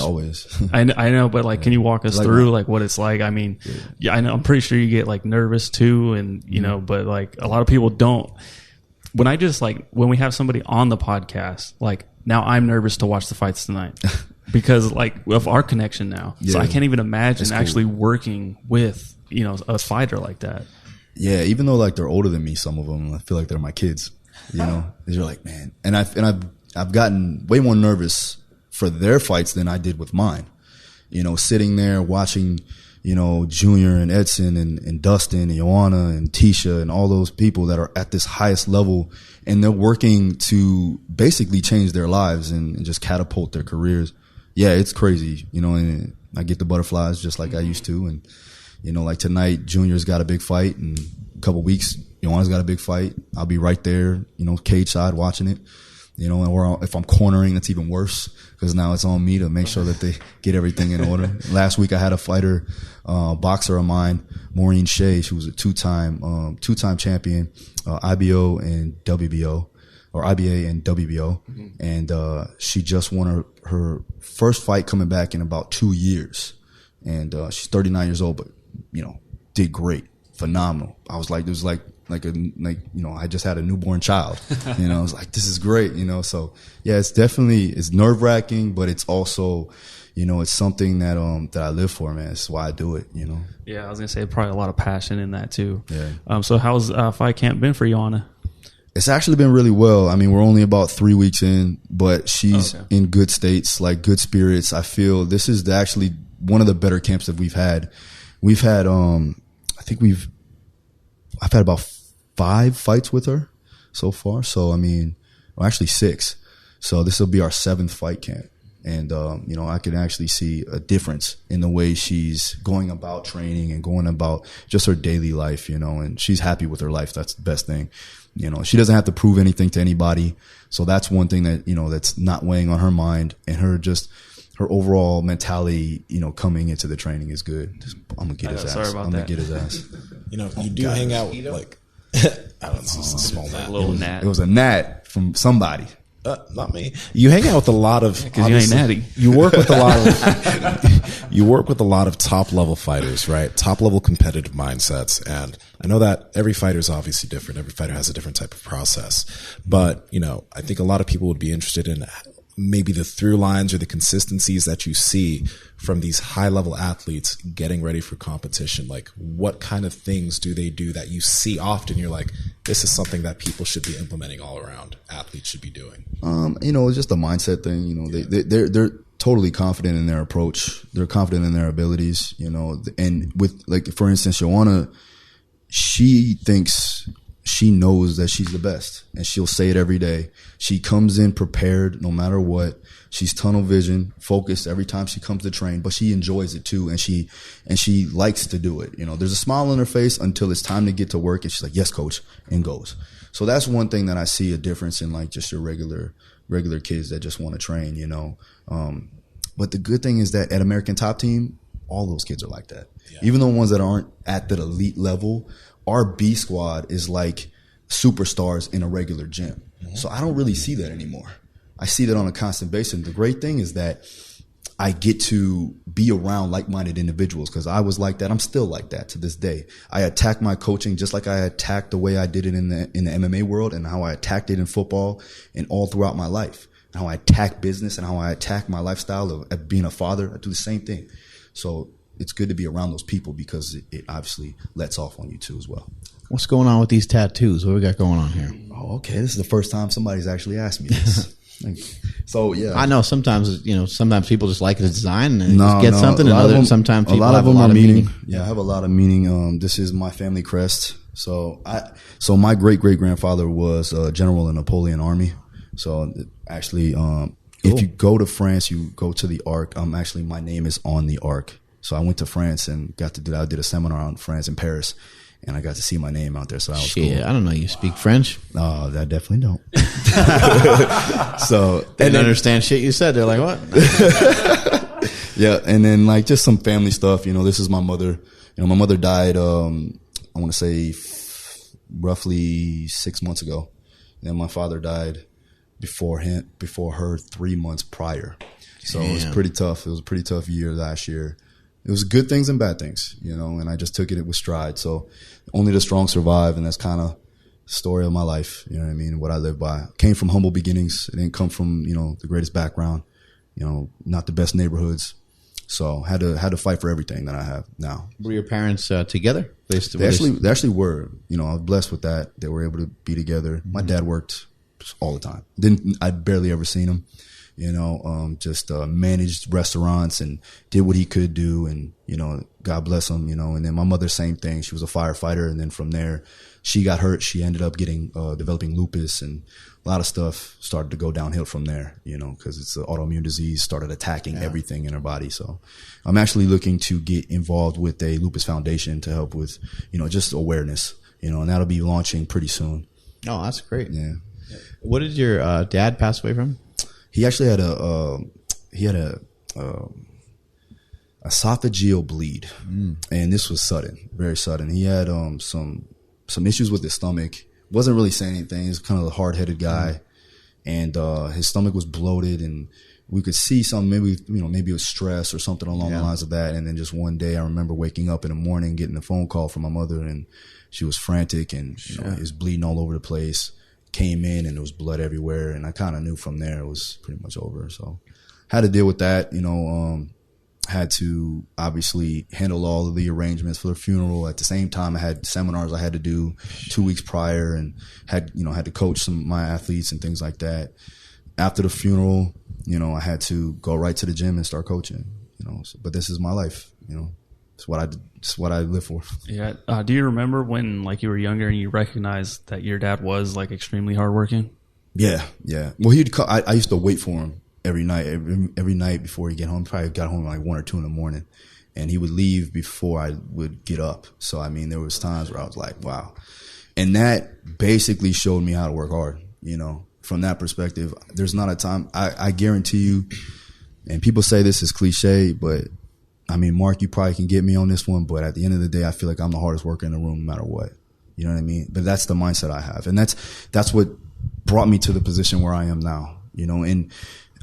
know. But like, can you walk us through like what it's like? I mean, I know, I'm pretty sure you get like nervous too, and you know, but like a lot of people don't. When I just like when we have somebody on the podcast, like now I'm nervous to watch the fights tonight. Because like of our connection now, so I can't even imagine actually working with, you know, a fighter like that. Yeah, even though like they're older than me, some of them, I feel like they're my kids. You know, you're like, man, and I've gotten way more nervous for their fights than I did with mine. You know, sitting there watching, you know, Junior and Edson and Dustin and Joanna and Tisha and all those people that are at this highest level, and they're working to basically change their lives and just catapult their careers. Yeah, it's crazy, you know, and I get the butterflies just like I used to. And, you know, like tonight, Junior's got a big fight, and a couple weeks, Joanna's got a big fight. I'll be right there, you know, cage side watching it, you know, and if I'm cornering, that's even worse, because now it's on me to make sure that they get everything in order. Last week I had a fighter, boxer of mine, Maureen Shea. She was a two-time champion, IBO and WBO. Or IBA and WBO, and she just won her first fight coming back in about 2 years, and she's 39 years old, but you know, did great, phenomenal. I was like, it was like you know, I just had a newborn child, you know. I was like, this is great, you know. So yeah, it's nerve wracking, but it's also, you know, it's something that I live for, man. It's why I do it, you know. Yeah, I was gonna say probably a lot of passion in that too. Yeah. So how's fight camp been for Joanna? It's actually been really well. I mean, we're only about 3 weeks in, but she's in good states, like good spirits. I feel this is actually one of the better camps that we've had. We've had, I've had about 5 fights with her so far. So, I mean, well, actually 6. So this will be our 7th fight camp. And, you know, I can actually see a difference in the way she's going about training and going about just her daily life, you know, and she's happy with her life. That's the best thing. You know, she doesn't have to prove anything to anybody. So that's one thing that, you know, that's not weighing on her mind, and her overall mentality, you know, coming into the training is good. I'm going to get his ass. Sorry about that. I'm going to get his ass. You know, you do hang out with like, I don't know, it's just a small gnat. Little gnat. It was a gnat from somebody. Not me. You hang out with a lot of because you ain't natty. You work with a lot of you work with a lot of top level fighters, right? Top level competitive mindsets, and I know that every fighter is obviously different. Every fighter has a different type of process, but I think a lot of people would be interested in maybe the through lines or the consistencies that you see from these high level athletes getting ready for competition. Like, what kind of things do they do that you see often? You're like, this is something that people should be implementing all around. Athletes should be doing. It's just a mindset thing. They're totally confident in their approach. They're confident in their abilities. And with, like, for instance, Joanna, she thinks she knows that she's the best, and she'll say it every day. She comes in prepared no matter what. She's tunnel vision, focused every time she comes to train, but she enjoys it too, and she likes to do it. There's a smile on her face until it's time to get to work, and she's like, "Yes, coach," and goes. So that's one thing that I see a difference in, like, just your regular kids that just want to train. But the good thing is that at American Top Team, all those kids are like that. Yeah. Even the ones that aren't at the elite level, our B squad is like superstars in a regular gym. Mm-hmm. So I don't really see that anymore. I see that on a constant basis. And the great thing is that I get to be around like-minded individuals, because I was like that. I'm still like that to this day. I attack my coaching just like I attacked the way I did it in the MMA world, and how I attacked it in football and all throughout my life, and how I attack business and how I attack my lifestyle of being a father. I do the same thing. So it's good to be around those people, because it obviously lets off on you too as well. What's going on with these tattoos? What we got going on here? Oh, okay. This is the first time somebody's actually asked me this. So yeah, I know sometimes people just like the design and just get something, and sometimes people have a lot of meaning. Yeah, I have a lot of meaning. This is my family crest. So my great grandfather was a general in the Napoleon Army. So actually, cool. If you go to France, you go to the Arc. Actually, my name is on the Arc. So I went to France and got to do that. I did a seminar on France in Paris, and I got to see my name out there. So that was cool. I don't know. You speak French? No, I definitely don't. So they didn't understand shit you said. They're like, what? Yeah, and then, like, just some family stuff. This is my mother. My mother died. I want to say roughly 6 months ago. And then my father died before her 3 months prior. So Damn. It was pretty tough. It was a pretty tough year last year. It was good things and bad things, and I just took it with stride. So only the strong survive, and that's kind of the story of my life. You know what I mean? What I live by. Came from humble beginnings. It didn't come from, the greatest background, not the best neighborhoods. So had to fight for everything that I have now. Were your parents together? They actually were. I was blessed with that. They were able to be together. My dad worked all the time. I barely ever seen him. Just managed restaurants and did what he could do, and God bless him. And then my mother, same thing. She was a firefighter, and then from there, she got hurt. She ended up developing lupus, and a lot of stuff started to go downhill from there. Because it's an autoimmune disease, started attacking everything in her body. So I'm actually looking to get involved with a lupus foundation to help with just awareness. And that'll be launching pretty soon. Oh, that's great. Yeah. What did your dad pass away from? He actually had a esophageal bleed, and this was sudden, very sudden. He had some issues with his stomach. Wasn't really saying anything. He's kind of a hard-headed guy, and his stomach was bloated, and we could see some maybe it was stress or something along the lines of that. And then just one day, I remember waking up in the morning, getting a phone call from my mother, and she was frantic, and he was bleeding all over the place. Came in and there was blood everywhere, and I kind of knew from there it was pretty much over. So had to deal with that, had to obviously handle all of the arrangements for the funeral. At the same time, I had seminars I had to do 2 weeks prior, and had to coach some of my athletes and things like that. After the funeral, I had to go right to the gym and start coaching, but this is my life, It's what I live for. Yeah. Do you remember when, like, you were younger and you recognized that your dad was, like, extremely hardworking? Yeah. Well, I used to wait for him every night before he get home. Probably got home like 1 or 2 in the morning, and he would leave before I would get up. So I mean, there was times where I was like, wow, and that basically showed me how to work hard. From that perspective, there's not a time. I guarantee you, and people say this is cliche, but I mean, Mark, you probably can get me on this one, but at the end of the day, I feel like I'm the hardest worker in the room no matter what. You know what I mean? But that's the mindset I have. And that's what brought me to the position where I am now, you know, and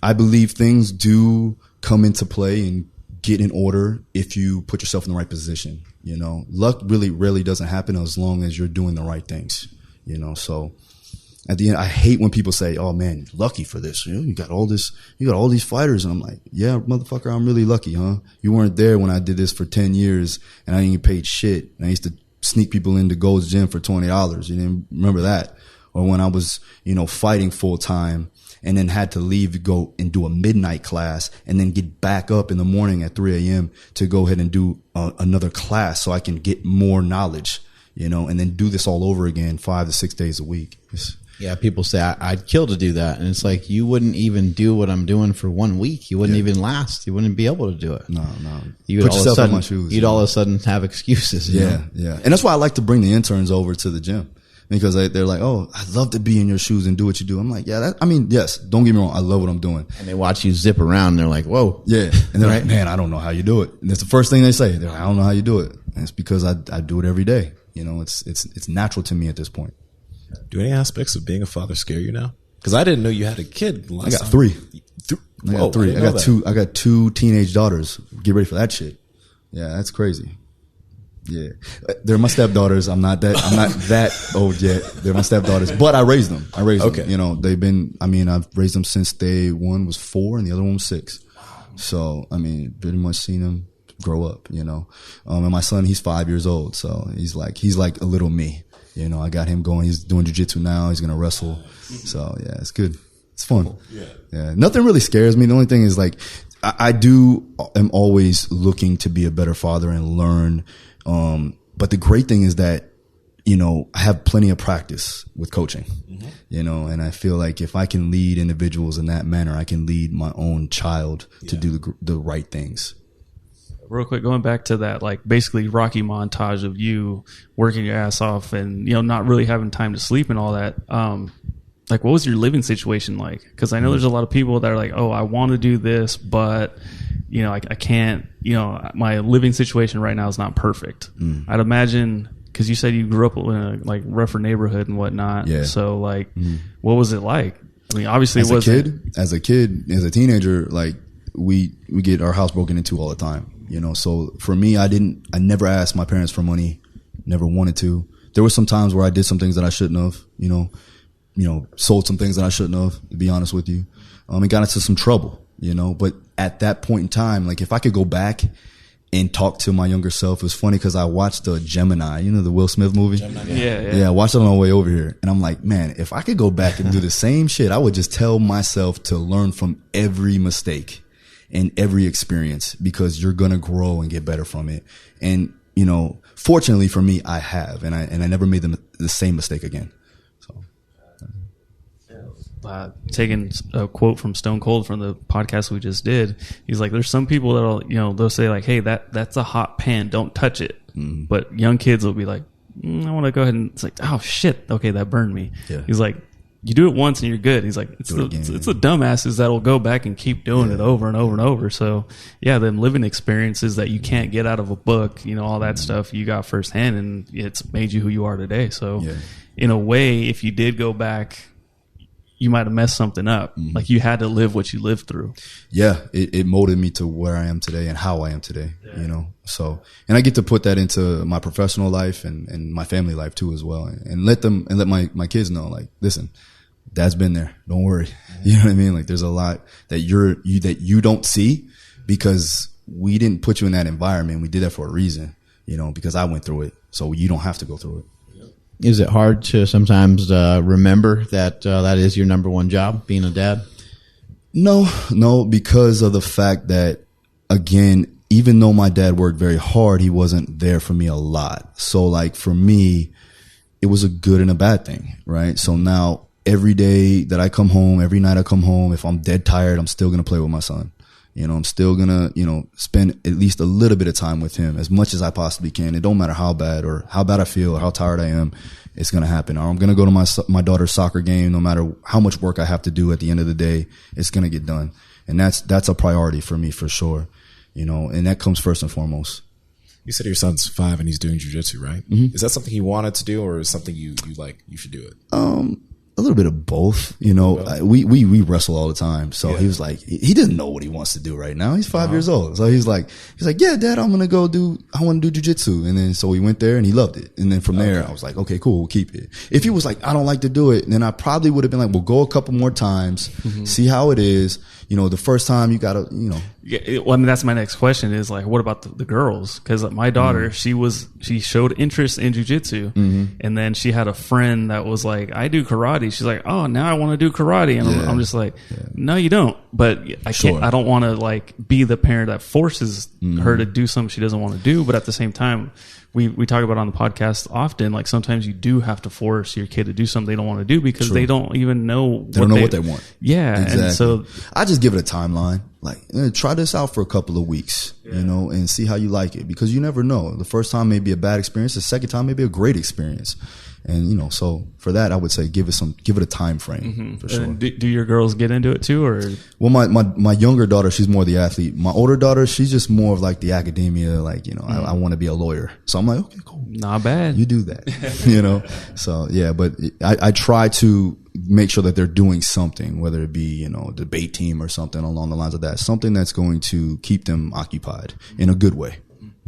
I believe things do come into play and get in order if you put yourself in the right position. You know, luck really rarely doesn't happen as long as you're doing the right things, you know. So at the end, I hate when people say, oh man, lucky for this. You know, you got all these fighters. And I'm like, yeah, motherfucker, I'm really lucky, huh? You weren't there when I did this for 10 years and I didn't get paid shit. And I used to sneak people into Gold's Gym for $20. You didn't remember that? Or when I was, you know, fighting full time and then had to leave to go and do a midnight class and then get back up in the morning at 3 a.m. to go ahead and do another class so I can get more knowledge, you know, and then do this all over again 5 to 6 days a week. Yeah, people say I'd kill to do that, and it's like you wouldn't even do what I'm doing for 1 week. You wouldn't even last. You wouldn't be able to do it. No. You would put yourself in my shoes. You'd all of a sudden have excuses. Yeah. And that's why I like to bring the interns over to the gym. Because they're like, oh, I'd love to be in your shoes and do what you do. I'm like, yeah, yes, don't get me wrong. I love what I'm doing. And they watch you zip around and they're like, whoa. Yeah. And they're like, man, I don't know how you do it. And that's the first thing they say. They're like, I don't know how you do it. And it's because I do it every day. You know, it's natural to me at this point. Do any aspects of being a father scare you now? Because I didn't know you had a kid. I got three. I got three. I got two teenage daughters. Get ready for that shit. Yeah, that's crazy. Yeah, they're my stepdaughters. I'm not that old yet. They're my stepdaughters, but I raised them. Okay. You know, I've raised them since one was 4 and the other one was 6. So, I mean, pretty much seen them grow up, you know. And my son, he's 5 years old. So he's like a little me, you know. I got him going. He's doing jiu-jitsu now. He's going to wrestle. So yeah, it's good. It's fun. Yeah. Nothing really scares me. The only thing is like, I am always looking to be a better father and learn. But the great thing is that, you know, I have plenty of practice with coaching, you know, and I feel like if I can lead individuals in that manner, I can lead my own child to do the right things. Real quick, going back to that, like basically Rocky montage of you working your ass off and, you know, not really having time to sleep and all that. Like, what was your living situation like? Because I know there's a lot of people that are like, oh, I want to do this, but you know, I can't, you know, my living situation right now is not perfect. I'd imagine, because you said you grew up in a like rougher neighborhood and whatnot. Yeah. So like, what was it like? I mean, obviously as a teenager, like we get our house broken into all the time, you know? So for me, I never asked my parents for money, never wanted to. There were some times where I did some things that I shouldn't have, you know, sold some things that I shouldn't have, to be honest with you. And got into some trouble. You know, but at that point in time, like if I could go back and talk to my younger self, it was funny because I watched Gemini, you know, the Will Smith movie. Yeah, I watched it on the way over here. And I'm like, man, if I could go back and do the same shit, I would just tell myself to learn from every mistake and every experience because you're going to grow and get better from it. And, you know, fortunately for me, I have, and I never made the same mistake again. Taking a quote from Stone Cold from the podcast we just did, he's like, there's some people that'll, you know, they'll say like, hey, that's a hot pan, don't touch it. But young kids will be like, I want to go ahead and, it's like, oh shit, okay, that burned me. He's like, you do it once and you're good. He's like, it's the dumbasses that'll go back and keep doing it over and over and over. So yeah, them living experiences that you can't get out of a book, you know, all that stuff you got firsthand, and it's made you who you are today. So in a way, if you did go back, you might have messed something up. Like you had to live what you lived through. Yeah, it molded me to where I am today and how I am today, you know. So, and I get to put that into my professional life and my family life too as well, and let my kids know, like, listen, Dad's been there. Don't worry. You know what I mean? Like there's a lot that you don't see because we didn't put you in that environment. We did that for a reason, you know, because I went through it. So you don't have to go through it. Is it hard to sometimes remember that that is your number one job, being a dad? No, because of the fact that, again, even though my dad worked very hard, he wasn't there for me a lot. So like for me, it was a good and a bad thing, right? So now every day that I come home, every night I come home, if I'm dead tired, I'm still going to play with my son. You know, I'm still going to, you know, spend at least a little bit of time with him as much as I possibly can. It don't matter how bad I feel or how tired I am, it's going to happen. Or I'm going to go to my daughter's soccer game. No matter how much work I have to do at the end of the day, it's going to get done. And that's a priority for me for sure. You know, and that comes first and foremost. You said your son's 5 and he's doing jiu-jitsu, right? Is that something he wanted to do, or is something you like, you should do it? A A little bit of both, you know. We wrestle all the time, so he was like, he didn't know what he wants to do right now. He's 5 years old, so he's like, yeah, Dad, I want to do jujitsu, and then so we went there and he loved it, and then from there I was like, okay, cool, we'll keep it. If he was like, I don't like to do it, then I probably would have been like, we'll go a couple more times, see how it is. You know, the first time you gotta, you know. Yeah, well, I mean, that's my next question is like, what about the girls? Because my daughter, she showed interest in jujitsu, and then she had a friend that was like, I do karate. She's like, oh, now I want to do karate, and I'm just like, no, you don't. But I can't. I don't want to like be the parent that forces her to do something she doesn't want to do. But at the same time, we talk about on the podcast often, like sometimes you do have to force your kid to do something they don't want to do because they don't even know. They don't know what they want. Yeah, exactly. And so I just give it a timeline. Like, try this out for a couple of weeks, you know, and see how you like it, because you never know. The first time may be a bad experience. The second time may be a great experience. And, you know, so for that, I would say give it a time frame for sure. Do your girls get into it too, or? Well, my younger daughter, she's more the athlete. My older daughter, she's just more of like the academia, like, you know, I want to be a lawyer. So I'm like, okay, cool. Not bad. You do that, you know? So yeah, but I try to make sure that they're doing something, whether it be, you know, debate team or something along the lines of that, something that's going to keep them occupied in a good way.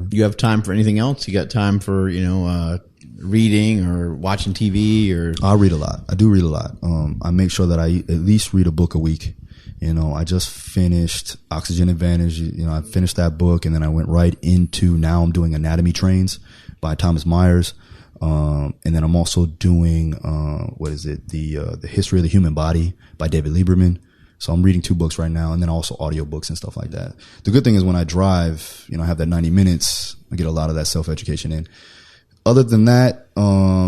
You have time for anything else? You got time for, you know, reading or watching TV? Or I read a lot. I do read a lot. I make sure that I at least read a book a week. You know, I just finished Oxygen Advantage. You know, I finished that book, and then I went right into, now I'm doing Anatomy Trains by Thomas Myers. And then I'm also doing, the History of the Human Body by David Lieberman. So I'm reading 2 books right now, and then also audiobooks and stuff like that. The good thing is when I drive, you know, I have that 90 minutes, I get a lot of that self-education in. Other than that,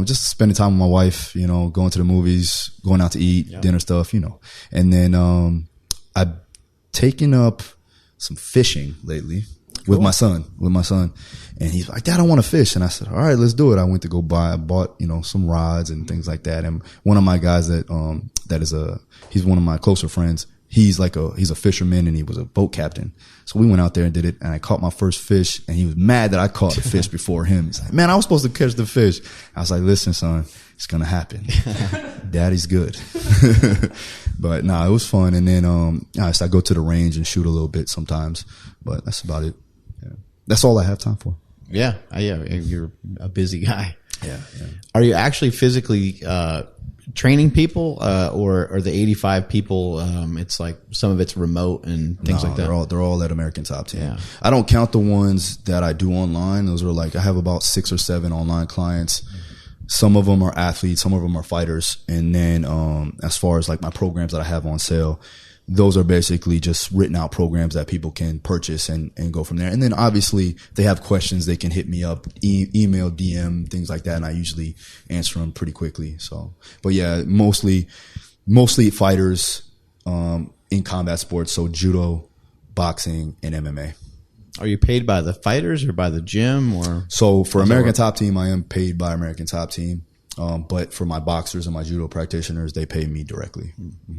just spending time with my wife, you know, going to the movies, going out to eat, dinner stuff, you know. And then I've taken up some fishing lately with my son. And he's like, Dad, I want to fish. And I said, all right, let's do it. I bought, you know, some rods and things like that. And one of my guys he's one of my closer friends. He's a fisherman, and he was a boat captain. So we went out there and did it, and I caught my first fish, and he was mad that I caught the fish before him. He's like, man, I was supposed to catch the fish. I was like, listen, son, it's going to happen. Daddy's good. But it was fun. And then, I go to the range and shoot a little bit sometimes, but that's about it. Yeah. That's all I have time for. Yeah. You're a busy guy. Yeah. Are you actually physically, training people, or the 85 people, it's like some of it's remote and things like that? They're all at American Top Team. Yeah. I don't count the ones that I do online. Those are like, I have about 6 or 7 online clients. Some of them are athletes, some of them are fighters. And then, as far as like my programs that I have on sale, those are basically just written out programs that people can purchase and go from there. And then obviously if they have questions, they can hit me up, email, DM, things like that. And I usually answer them pretty quickly. So, but yeah, mostly fighters, in combat sports. So judo, boxing, and MMA. Are you paid by the fighters or by the gym, or? So for American Top Team, I am paid by American Top Team. But for my boxers and my judo practitioners, they pay me directly.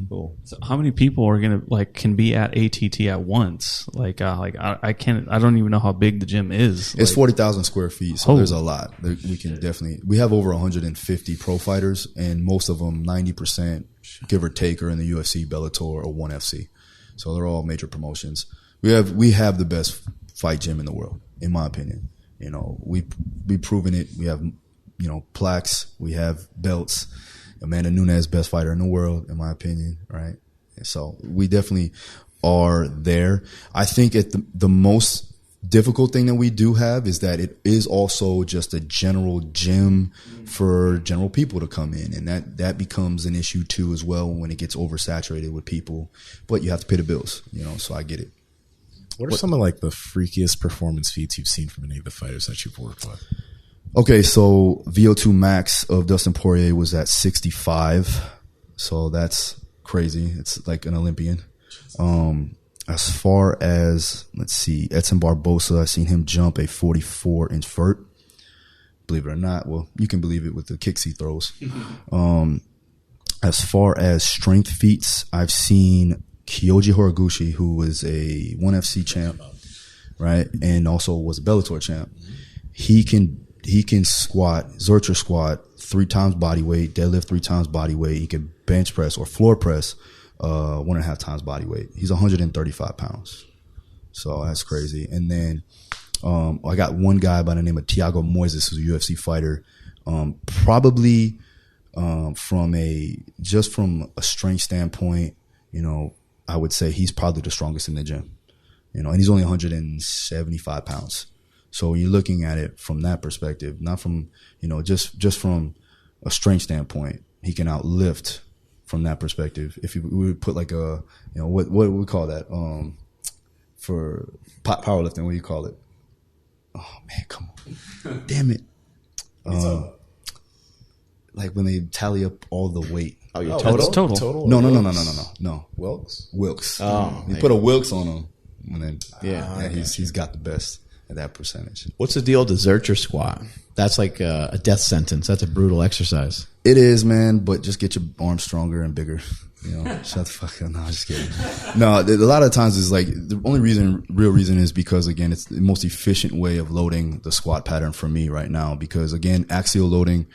Cool. So how many people are can be at ATT at once? I don't even know how big the gym is. It's 40,000 square feet. So there's a lot. We have over 150 pro fighters, and most of them, 90%, give or take, are in the UFC, Bellator, or ONE FC. So they're all major promotions. We have the best fight gym in the world, in my opinion. You know, we've proven it. We have, you know, plaques, we have belts. Amanda Nunes, best fighter in the world, in my opinion, right? And so we definitely are there. I think the most difficult thing that we do have is that it is also just a general gym for general people to come in, and that becomes an issue too as well when it gets oversaturated with people. But you have to pay the bills, you know, so I get it. What are some of like the freakiest performance feats you've seen from any of the fighters that you've worked with? Okay, so VO2 max of Dustin Poirier was at 65. So that's crazy. It's like an Olympian. As far as, let's see, Edson Barbosa, I've seen him jump a 44-inch vert. Believe it or not. Well, you can believe it with the kicks he throws. As far as strength feats, I've seen Kyoji Horiguchi, who was a ONE FC champ, right? And also was a Bellator champ. He can squat, Zercher squat 3 times body weight, deadlift 3 times body weight. He can bench press or floor press 1.5 times body weight. He's 135 pounds. So that's crazy. And then I got one guy by the name of Thiago Moises, who's a UFC fighter. Probably from a strength standpoint, you know, I would say he's probably the strongest in the gym. You know, and he's only 175 pounds. So you're looking at it from that perspective, not from, you know, just from a strength standpoint, he can outlift from that perspective. If we would put like a, you know, what would we call that? For powerlifting, what do you call it? Oh man, come on. Damn it. Like when they tally up all the weight. Oh, your total? Total. No. Wilks. Oh. You put a Wilks on him. And then, Yeah. he's got the best at that percentage. What's the deal with the Zercher squat? That's like a death sentence. That's a brutal exercise. It is, man, but just get your arms stronger and bigger. You know, shut the fuck up. No, I'm just kidding. No, a lot of times is like the only real reason is because, again, it's the most efficient way of loading the squat pattern for me right now. Because, again, axial loading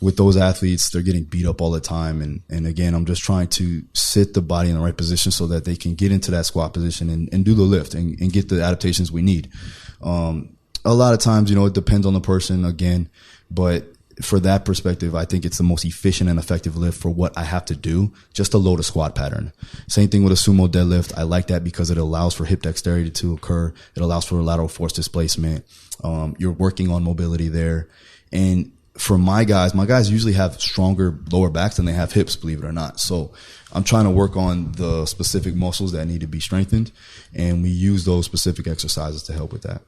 with those athletes, they're getting beat up all the time. And again, I'm just trying to sit the body in the right position so that they can get into that squat position and do the lift and get the adaptations we need. A lot of times, you know, it depends on the person again, but for that perspective, I think it's the most efficient and effective lift for what I have to do just to load a squat pattern. Same thing with a sumo deadlift. I like that because it allows for hip dexterity to occur. It allows for lateral force displacement. You're working on mobility there. And for my guys usually have stronger lower backs than they have hips, believe it or not. So I'm trying to work on the specific muscles that need to be strengthened, and we use those specific exercises to help with that.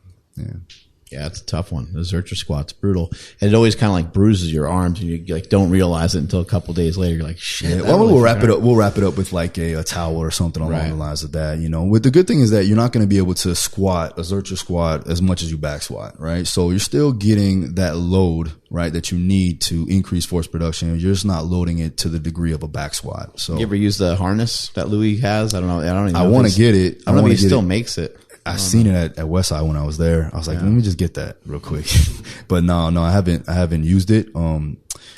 Yeah, it's a tough one. The Zercher squat's brutal. And it always kind of like bruises your arms, and you like don't realize it until a couple of days later. You're like, shit. Yeah, well, we'll wrap it up. We'll wrap it up with like a towel or something along the lines of that. You know, with the good thing is that you're not going to be able to squat a Zercher squat as much as you back squat, right? So you're still getting that load, right, that you need to increase force production. You're just not loading it to the degree of a back squat. So you ever use the harness that Louis has? I don't know. I don't even know. I want to get it. I don't know if he still makes it. I seen it at Westside when I was there. I was like, let me just get that real quick. But no, I haven't used it. It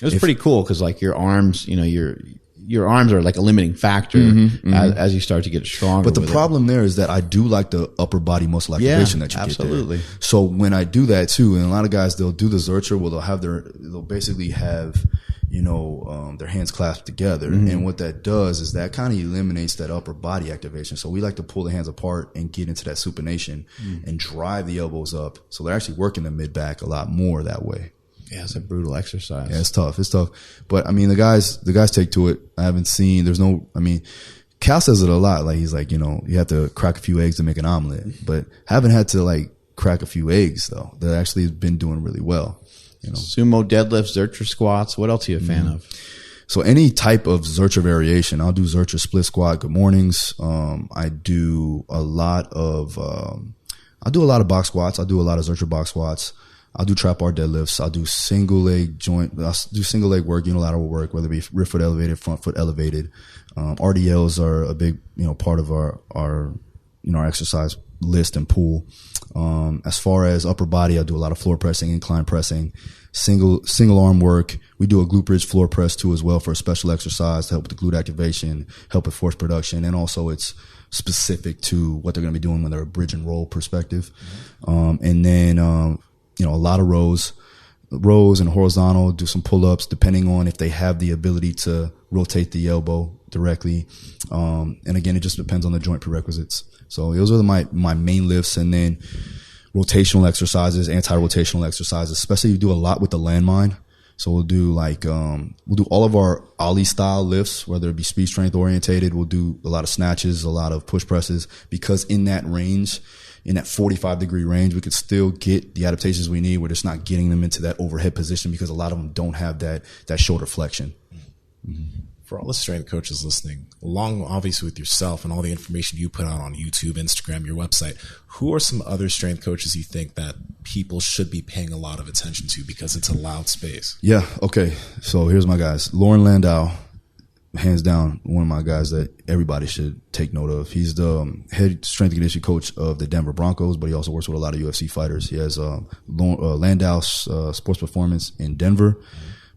was pretty cool because like your arms, you know, your arms are like a limiting factor as you start to get stronger. But the problem there is that I do like the upper body muscle activation that you absolutely. get there. So when I do that too, and a lot of guys, they'll do the Zercher where they'll basically have, you know, their hands clasped together. And what that does is that kind of eliminates that upper body activation. So we like to pull the hands apart and get into that supination and drive the elbows up. So they're actually working the mid back a lot more that way. Yeah, it's a brutal exercise. Yeah, it's tough. But I mean, the guys take to it. I haven't seen, Cal says it a lot. Like he's like, you know, you have to crack a few eggs to make an omelet, but haven't had to like crack a few eggs though. That actually has been doing really well. You know, sumo deadlifts, Zercher squats. What else are you a fan of? So any type of Zercher variation, I'll do Zercher split squat. Good mornings. I do a lot of box squats. I do a lot of Zercher box squats. I'll do trap bar deadlifts. I'll do single leg work, unilateral work, whether it be rear foot elevated, front foot elevated. RDLs are a big, you know, part of our exercise list and pool. As far as upper body, I do a lot of floor pressing, incline pressing, single arm work. We do a glute bridge floor press too as well for a special exercise to help with the glute activation, help with force production, and also it's specific to what they're going to be doing when they're a bridge and roll perspective. And then a lot of rows and horizontal, do some pull-ups depending on if they have the ability to rotate the elbow directly. And again, it just depends on the joint prerequisites. So those are my main lifts. And then rotational exercises, anti-rotational exercises, especially you do a lot with the landmine. So we'll do all of our Ollie style lifts, whether it be speed strength orientated. We'll do a lot of snatches, a lot of push presses, because in that range, in that 45-degree range, we could still get the adaptations we need. We're just not getting them into that overhead position because a lot of them don't have that shoulder flexion. For all the strength coaches listening, along obviously with yourself and all the information you put out on YouTube, Instagram, your website, who are some other strength coaches you think that people should be paying a lot of attention to because it's a loud space? Yeah. Okay. So here's my guys. Lauren Landau, hands down, one of my guys that everybody should take note of. He's the head strength and conditioning coach of the Denver Broncos, but he also works with a lot of UFC fighters. He has Landau's Sports Performance in Denver,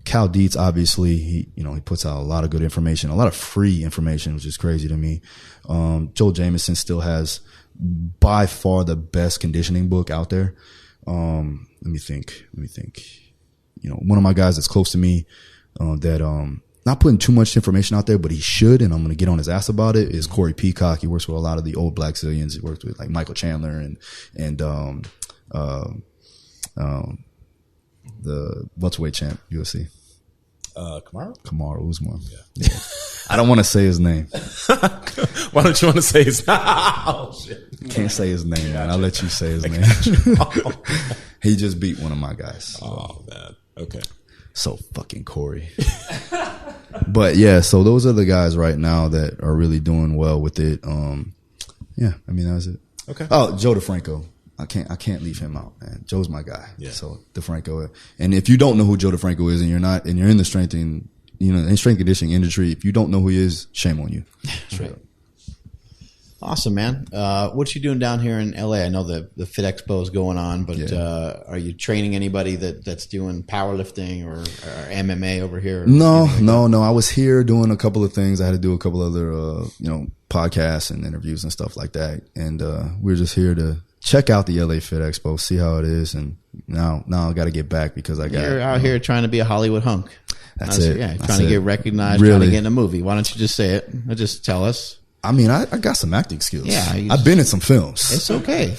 Cal Dietz, obviously, he puts out a lot of good information, a lot of free information, which is crazy to me. Joel Jamieson still has by far the best conditioning book out there. Let me think. One of my guys that's close to me, that, not putting too much information out there, but he should, and I'm going to get on his ass about it, is Corey Peacock. He works with a lot of the old Black Zillions. He works with like Michael Chandler and the welterweight champ, UFC. Kamaru Usman. Yeah. I don't want to say his name. Why don't you want to say his name? Oh, shit. Can't say his name, man. I'll let you say his name. He just beat one of my guys. Oh, man. Okay. So fucking Corey. But yeah, so those are the guys right now that are really doing well with it. Yeah, I mean, that was it. Okay. Oh, Joe DeFranco. I can't leave him out, man. Joe's my guy. Yeah. So DeFranco. And if you don't know who Joe DeFranco is and you're in the strength and strength conditioning industry, if you don't know who he is, shame on you. Straight up. Awesome, man. What you doing down here in LA? I know the Fit Expo is going on, but are you training anybody that's doing powerlifting or MMA over here? No. I was here doing a couple of things. I had to do a couple other, podcasts and interviews and stuff like that. And we're just here to check out the LA Fit Expo, see how it is. And now I got to get back because you're out here trying to be a Hollywood hunk. That's it. Yeah, trying to get recognized, really. trying to get in a movie. Why don't you just say it? Just tell us. I mean, I got some acting skills. Yeah, I've been in some films. It's okay.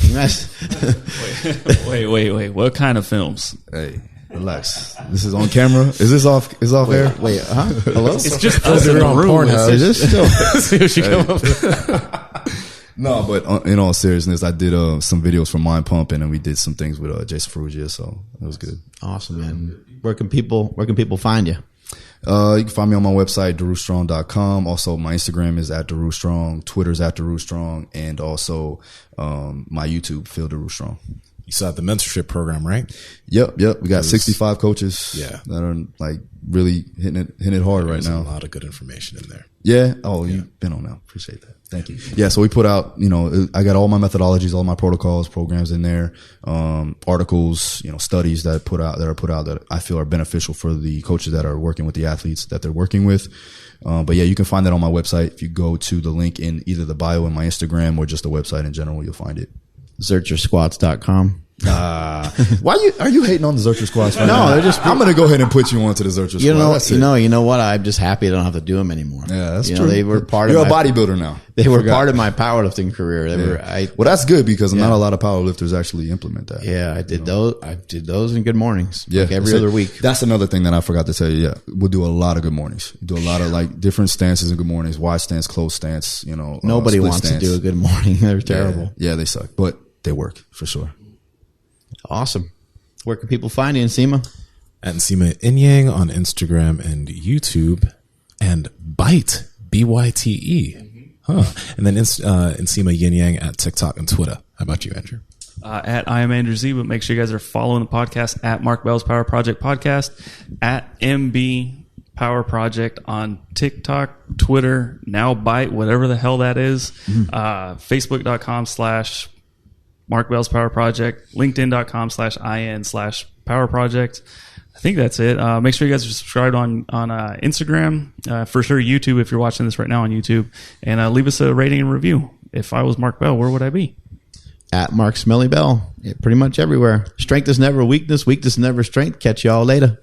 Wait. What kind of films? Hey, relax. This is on camera. Is this off? Is off air? Wait, huh? Hello? It's just us in the room. Is this still? See what she come up with. No, but in all seriousness, I did some videos for Mind Pump, and then we did some things with Jason Ferrugia, so it was good. Awesome, man. Where can people find you? You can find me on my website, darustrong.com. Also, my Instagram is @darustrong, Twitter's @darustrong, and also my YouTube, Phil Daru Strong. You saw the mentorship program, right? Yep. We got 65 coaches that are like really hitting it hard right now. A lot of good information in there. Yeah. Oh, you've been on now. Appreciate that. Thank you. Yeah. So we put out, I got all my methodologies, all my protocols, programs in there, articles, studies that are put out that I feel are beneficial for the coaches that are working with the athletes that they're working with. But yeah, you can find that on my website. If you go to the link in either the bio in my Instagram or just the website in general, you'll find it. Zerchersquats.com. Why are you hating on the Zercher squats? Right No, now? they're just. I'm gonna go ahead and put you onto the Zercher squats. You know what? I'm just happy I don't have to do them anymore. Yeah, that's true. They were part You're of a bodybuilder now. They were part of my powerlifting career. Well, that's good because not a lot of powerlifters actually implement that. Yeah, I did those. I did those in good mornings. Yeah, like every other week. That's another thing that I forgot to tell you. Yeah, we'll do a lot of good mornings. Do a lot of like different stances in good mornings. Wide stance, close stance. Nobody wants to do a good morning. They're terrible. Yeah, they suck, but they work for sure. Awesome. Where can people find you, Nsima? At Nsima Inyang on Instagram and YouTube, and Byte, BYTE. Huh. And then Nsima Yin Yang at TikTok and Twitter. How about you, Andrew? At I am Andrew Z, but make sure you guys are following the podcast at Mark Bell's Power Project Podcast, at MB Power Project on TikTok, Twitter, now Byte, whatever the hell that is. Facebook.com/ Mark Bell's Power Project, LinkedIn.com/IN/Power Project. I think that's it. Make sure you guys are subscribed on Instagram, for sure YouTube if you're watching this right now on YouTube, and leave us a rating and review. If I was Mark Bell, where would I be? At Mark Smelly Bell. Pretty much everywhere. Strength is never weakness. Weakness is never strength. Catch y'all later.